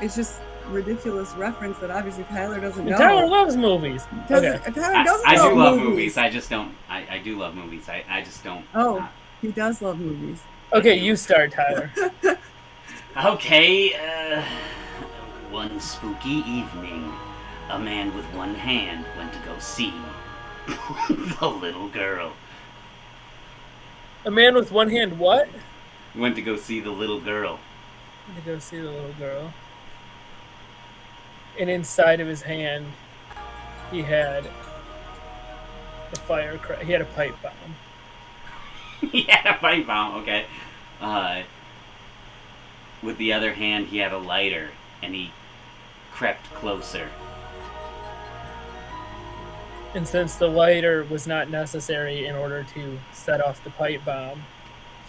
It's just ridiculous reference that obviously Tyler doesn't know. Tyler loves movies. Tyler doesn't I do love love movies. movies. I just don't... I do love movies. I just don't... Oh, he does love movies. Okay, you start, Tyler. Okay, one spooky evening, a man with one hand went to go see The little girl. A man with one hand, what? Went to go see the little girl. To go see the little girl. And inside of his hand, he had he had a pipe bomb. He had a pipe bomb, okay. With the other hand, he had a lighter, and he crept closer. And since the lighter was not necessary in order to set off the pipe bomb,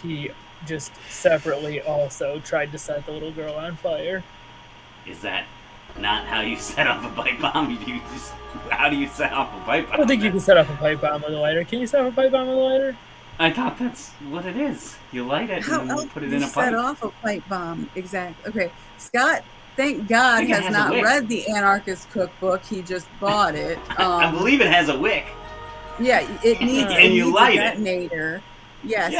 he just separately also tried to set the little girl on fire. Is that not how you set off a pipe bomb? How do you set off a pipe bomb? I don't think you can set off a pipe bomb with a lighter. Can you set off a pipe bomb with a lighter? I thought that's what it is. You light it How and else you put it do in you a pipe. set off a pipe bomb? Exactly. Okay, Scott. Thank God think it has has a not wick. read the Anarchist Cookbook. He just bought it. I believe it has a wick. Yeah, it needs, And you needs light a it. detonator. Yes.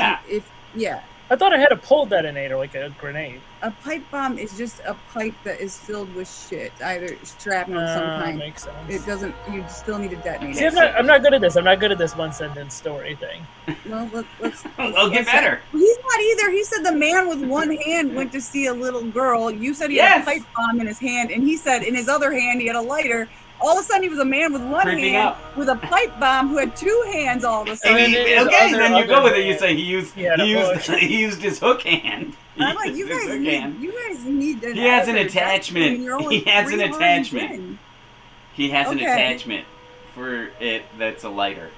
Yeah. I thought it had a pull detonator, like a grenade. A pipe bomb is just a pipe that is filled with shit, either shrapnel of some kind. Makes sense. It doesn't. You still need a detonator. See, I'm not good at this. I'm not good at this one sentence story thing. Well, let's I'll get better. He's not either. He said the man with one hand went to see a little girl. You said he Yes. had a pipe bomb in his hand, and he said in his other hand he had a lighter. All of a sudden, he was a man with one Creeping hand up. with a pipe bomb who had two hands all of a And sudden. then his then you other go with it. You hand. say he used He had a he used his hook hand. He I'm like, used you his guys hook hand. need an He has an editor. attachment. You're only He has an 3 lines attachment. in. He has an Okay. attachment for it that's a lighter.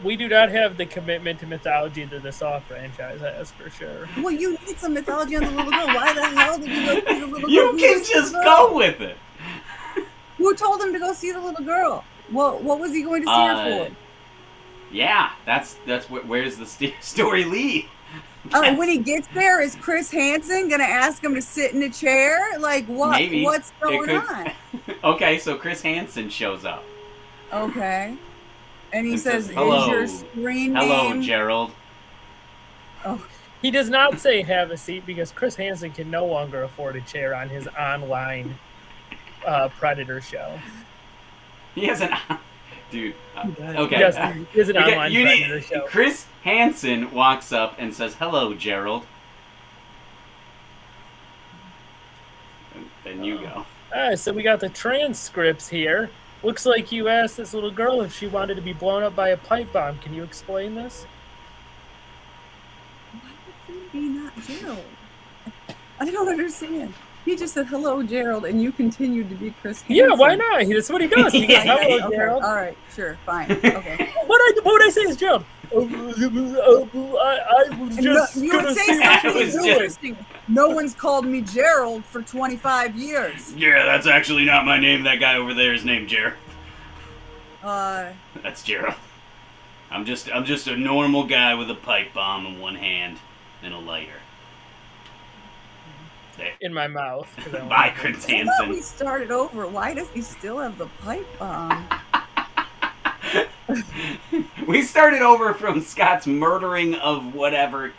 We do not have the commitment to mythology that the Saw franchise has, for sure. Well, you need some mythology on the little girl. Why the hell did you go see the little girl? You Who can was the just girl? go with it. Who told him to go see the little girl? What was he going to see her for? Yeah, that's where's the story lead? When he gets there, is Chris Hansen gonna ask him to sit in a chair? Like what? Maybe. What's going could- on? Okay, so Chris Hansen shows up. Okay, and he It says, says, "Hello. "Is your screen Hello, name?" Gerald. Oh, He does not say have a seat because Chris Hansen can no longer afford a chair on his online Predator show. He has an dude. does. Okay. Yes, he has an Okay, online you Predator need, show. Chris Hansen walks up and says, "Hello, Gerald." And then you go. Alright, so we got the transcripts here. Looks like you asked this little girl if she wanted to be blown up by a pipe bomb. Can you explain this? why would he be not Gerald? I don't understand. He just said, "Hello, Gerald," and you continued to be Chris Hansen. Yeah, why not? That's what he does. He goes, Yeah. hello, Okay, Gerald. all right, sure, fine. Okay. What would I say is Gerald? I was just You gonna would say see what something you was just- doing. interesting. No one's called me Gerald for 25 years. Yeah, that's actually not my name. That guy over there is named Gerald. That's Gerald. I'm just a normal guy with a pipe bomb in one hand and a lighter. There. In my mouth. 'cause I don't Bye, like it. Chris I thought we Hansen. started over. Why does he still have the pipe bomb? We started over from Scott's murdering of whatever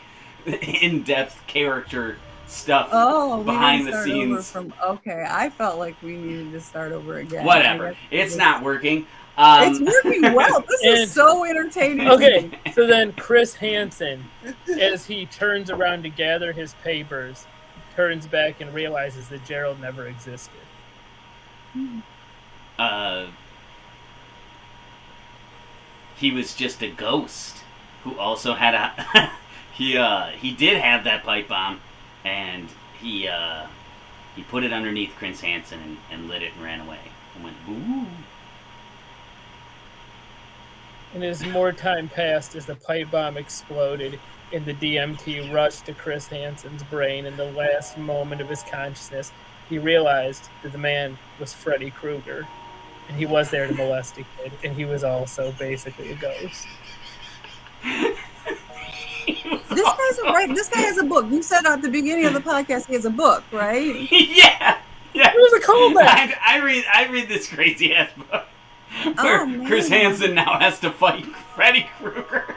in-depth character stuff Oh, behind we the didn't start over scenes. from. Okay, I felt like we needed to start over again. Whatever. It's not working. It's working well. This And- is so entertaining. Okay, so then Chris Hansen, as he turns around to gather his papers, turns back and realizes that Gerald never existed. He was just a ghost who also had a he did have that pipe bomb, and he put it underneath Chris Hansen and lit it and ran away and went boo. And as more time passed, as the pipe bomb exploded and the DMT rushed to Chris Hansen's brain in the last moment of his consciousness, he realized that the man was Freddy Krueger, and he was there to molest a kid, and he was also basically a ghost. This guy has a book. You said at the beginning of the podcast he has a book, right? Yeah. It was a callback. I read this crazy ass book where Oh, Chris man. Hansen now has to fight Freddy Krueger.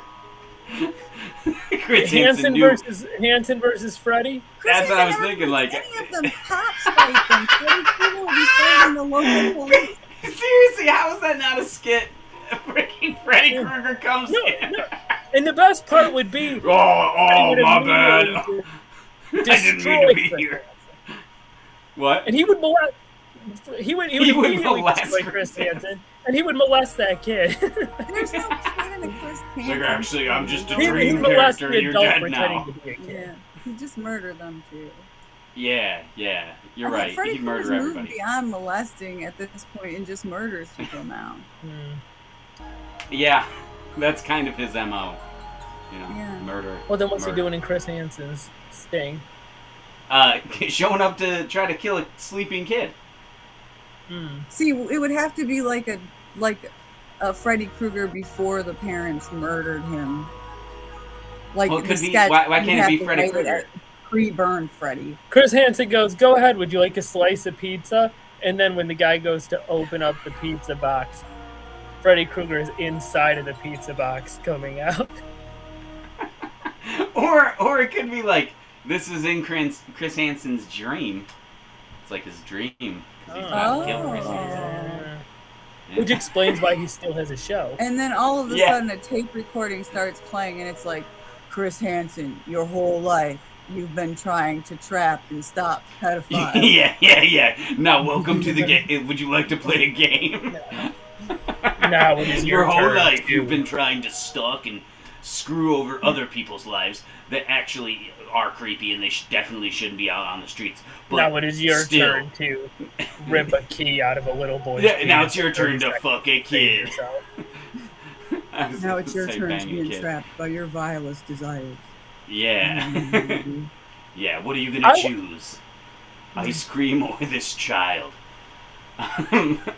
Chris Hansen Hansen knew. versus Freddy. That's what I was Never thinking, like- any of them cops fight them. Freddy Krueger will be fighting the local police. Seriously, how is that not a skit? Freaking Freddy Freddy Krueger comes in. No. And the best part would be... Oh, my bad. I didn't mean to be here. What? And he would molest... He would immediately molest destroy Chris Hansen, and he would molest that kid. There's no kid in a Chris Hansen. Like, actually, I'm just a He'd dream molest character. the You're adult dead pretending now. to be a kid. Yeah, he just murdered them too. Yeah. You're right. Freddy He'd murder Krueger's moved everybody. beyond molesting at this point and just murders people now. Yeah, that's kind of his MO. You know, Yeah. murder. Well, then what's he murder. doing in Chris Hansen's Sting? Showing up to try to kill a sleeping kid. See, it would have to be like a Freddy Krueger before the parents murdered him. Like Well, it the could be- sketch, why you can't it have be to Freddy write it Krueger? as Pre-burned Freddy. Chris Hansen goes, "Go ahead, would you like a slice of pizza?" And then when the guy goes to open up the pizza box, Freddy Krueger is inside of the pizza box coming out. Or it could be like, this is in Chris Hansen's dream. It's like his dream. 'Cause he's about to kill Chris Hansen. Yeah. Which explains why he still has a show. And then all of a Yeah. sudden a tape recording starts playing and it's like, Chris Hansen, your whole life you've been trying to trap and stop pedophiles. yeah. Now, welcome to the game. Would you like to play a game? Now it is Your whole turn life to- you've been trying to stalk and screw over other people's lives that actually are creepy and they definitely shouldn't be out on the streets. But Now it is your still, turn to rip a key out of a little boy's Yeah, now penis it's your in turn 30 to seconds fuck a to save kid. yourself. I was Now gonna it's your say turn bang to a be kid. entrapped by your vilest desires. Yeah. Yeah, what are you gonna choose? Ice cream or this child?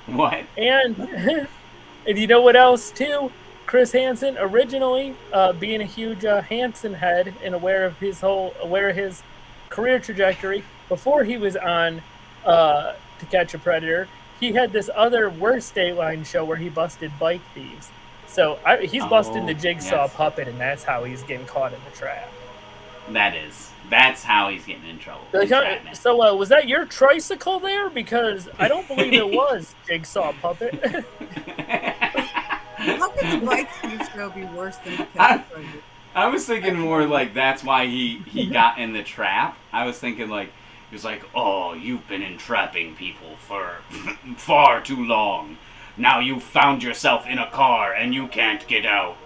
What? And you know what else too? Chris Hansen originally being a huge Hansen head and aware of his career trajectory before he was on To Catch a Predator, he had this other worse Dateline show where he busted bike thieves. So he's busting the jigsaw yes. puppet, and that's how he's getting caught in the trap. That's how he's getting in trouble. Like, He's Batman. so was that your tricycle there? Because I don't believe it was jigsaw puppet. How could the bike thief show be worse than the Cat Predator? I was thinking more like that's why he got in the trap. I was thinking like he was like, oh, you've been entrapping people for far too long. Now you've found yourself in a car and you can't get out.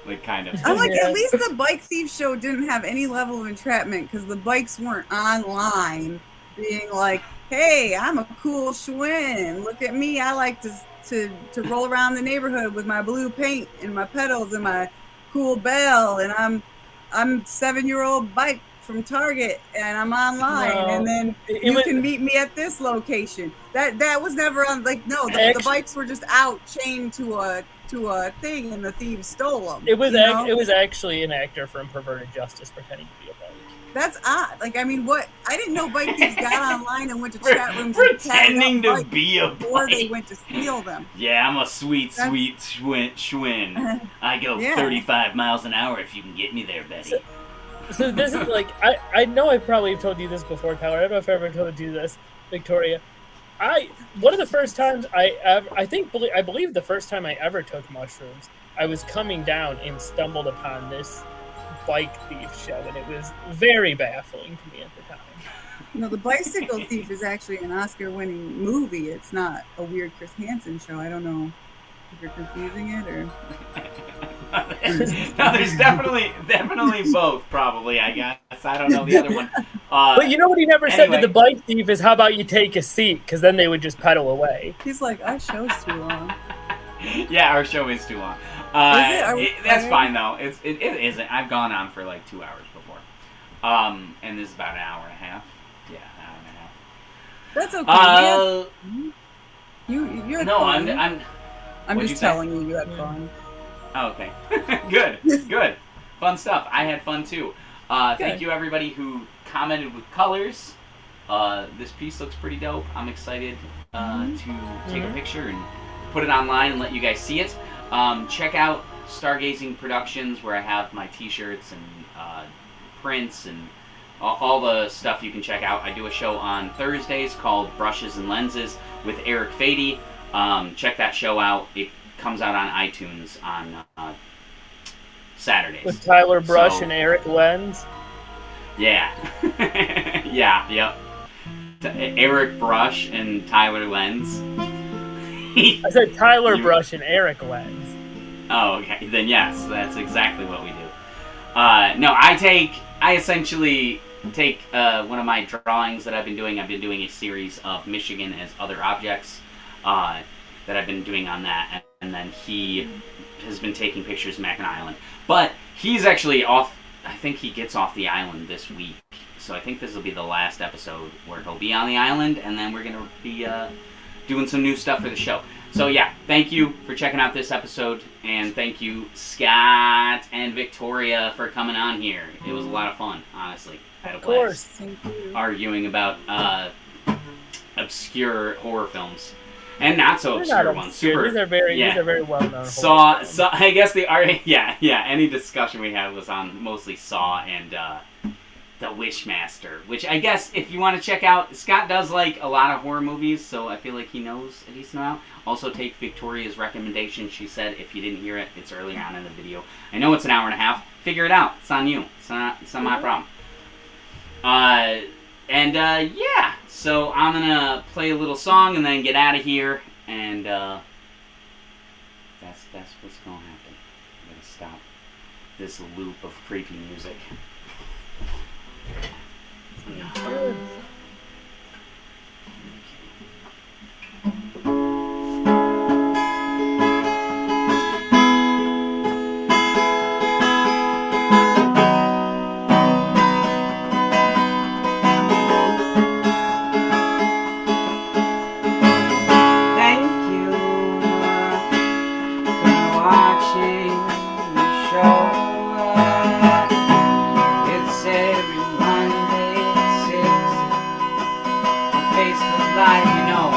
Like kind of. I'm like, Yeah. at least the bike thief show didn't have any level of entrapment because the bikes weren't online being like, hey, I'm a cool Schwinn. Look at me. I like to roll around the neighborhood with my blue paint and my pedals and my cool bell. And I'm 7-year-old bike from Target and I'm online. No, and then it was- can meet me at this location. That was never on, like, no, the bikes were just out chained to a thing and the thieves stole them. It was you know? it was actually an actor from Perverted Justice pretending to be a bike. That's odd. Like, I mean, what? I didn't know bike thieves got online and went to chat rooms Pretending and to bikes be a before they bike. went to steal them. Yeah, I'm a sweet Schwinn. I go Yeah. 35 miles an hour if you can get me there, Betty. So this is like I know I probably have told you this before, Tyler. I don't know if I ever told you this, Victoria. One of the first times I believe the first time I ever took mushrooms, I was coming down and stumbled upon this bike thief show, and it was very baffling to me at the time. No, The Bicycle Thief is actually an Oscar-winning movie. It's not a weird Chris Hansen show. I don't know if you're confusing it or. No, there's definitely both, probably, I guess. I don't know the other one. But you know what he never said anyway. to the bike thief is, how about you take a seat? Because then they would just pedal away. He's like, our show's too long. Yeah, our show is too long. Are we That's tired? fine, though. It isn't. I've gone on for like 2 hours before. And this is about an hour and a half. Yeah, an hour and a half. That's okay. You had No, fun. I'm I'm what'd just you say? telling you had fun. Oh, okay. Good. Fun stuff. I had fun too. Thank you everybody who commented with colors. This piece looks pretty dope. I'm excited to take a picture and put it online and let you guys see it. Check out Stargazing Productions where I have my t-shirts and prints and all the stuff you can check out. I do a show on Thursdays called Brushes and Lenses with Eric Fady. Check that show out. It comes out on iTunes on Saturdays. With Tyler Brush So- and Eric Lenz. Yeah. Yep. Eric Brush and Tyler Lenz. I said Tyler You- Brush and Eric Lenz. Oh, okay. Then yes, that's exactly what we do. No, I essentially take one of my drawings that I've been doing. I've been doing a series of Michigan as other objects that I've been doing on that, and then he has been taking pictures of Mackinac Island. But he's actually off. I think he gets off the island this week, so I think this will be the last episode where he'll be on the island, and then we're gonna be doing some new stuff for the show. So yeah, thank you for checking out this episode, and thank you Scott and Victoria for coming on here. It was a lot of fun, honestly. I had a Of course. Thank you. arguing about obscure horror films, and not so They're not obscure ones. obscure. Super. These are very well known. Saw. I guess any discussion we had was on mostly Saw and The Wishmaster, which I guess if you want to check out, Scott does like a lot of horror movies, so I feel like he knows a decent amount. Also, take Victoria's recommendation. She said if you didn't hear it, it's earlier on in the video. I know it's an hour and a half. Figure it out. It's on you. It's not my problem. Yeah. So I'm gonna play a little song and then get out of here, and that's what's gonna happen. I'm gonna stop this loop of creepy music. Thank you for watching the show. It's every Monday at 6 on Facebook Live, you know.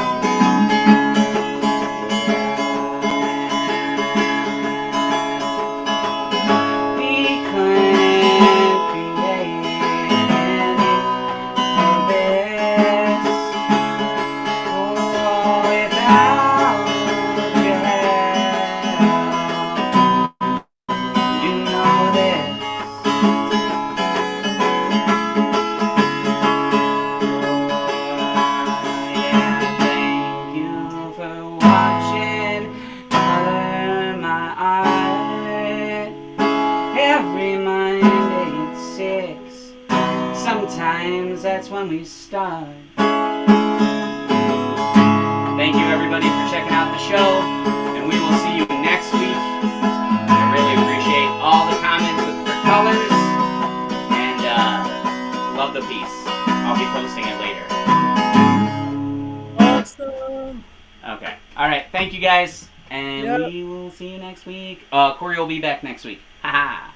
We couldn't create any of this. Oh, without your help, you know this. Yeah, thank you for watching. Color my art every Monday at 6. Sometimes that's when we start. Thank you everybody for checking out the show, and we will see you next week. I really appreciate all the comments for colors, and love the piece. I'll be posting it later. Awesome. Okay. Alright, thank you guys, and Yep. we will see you next week. Corey will be back next week. Haha.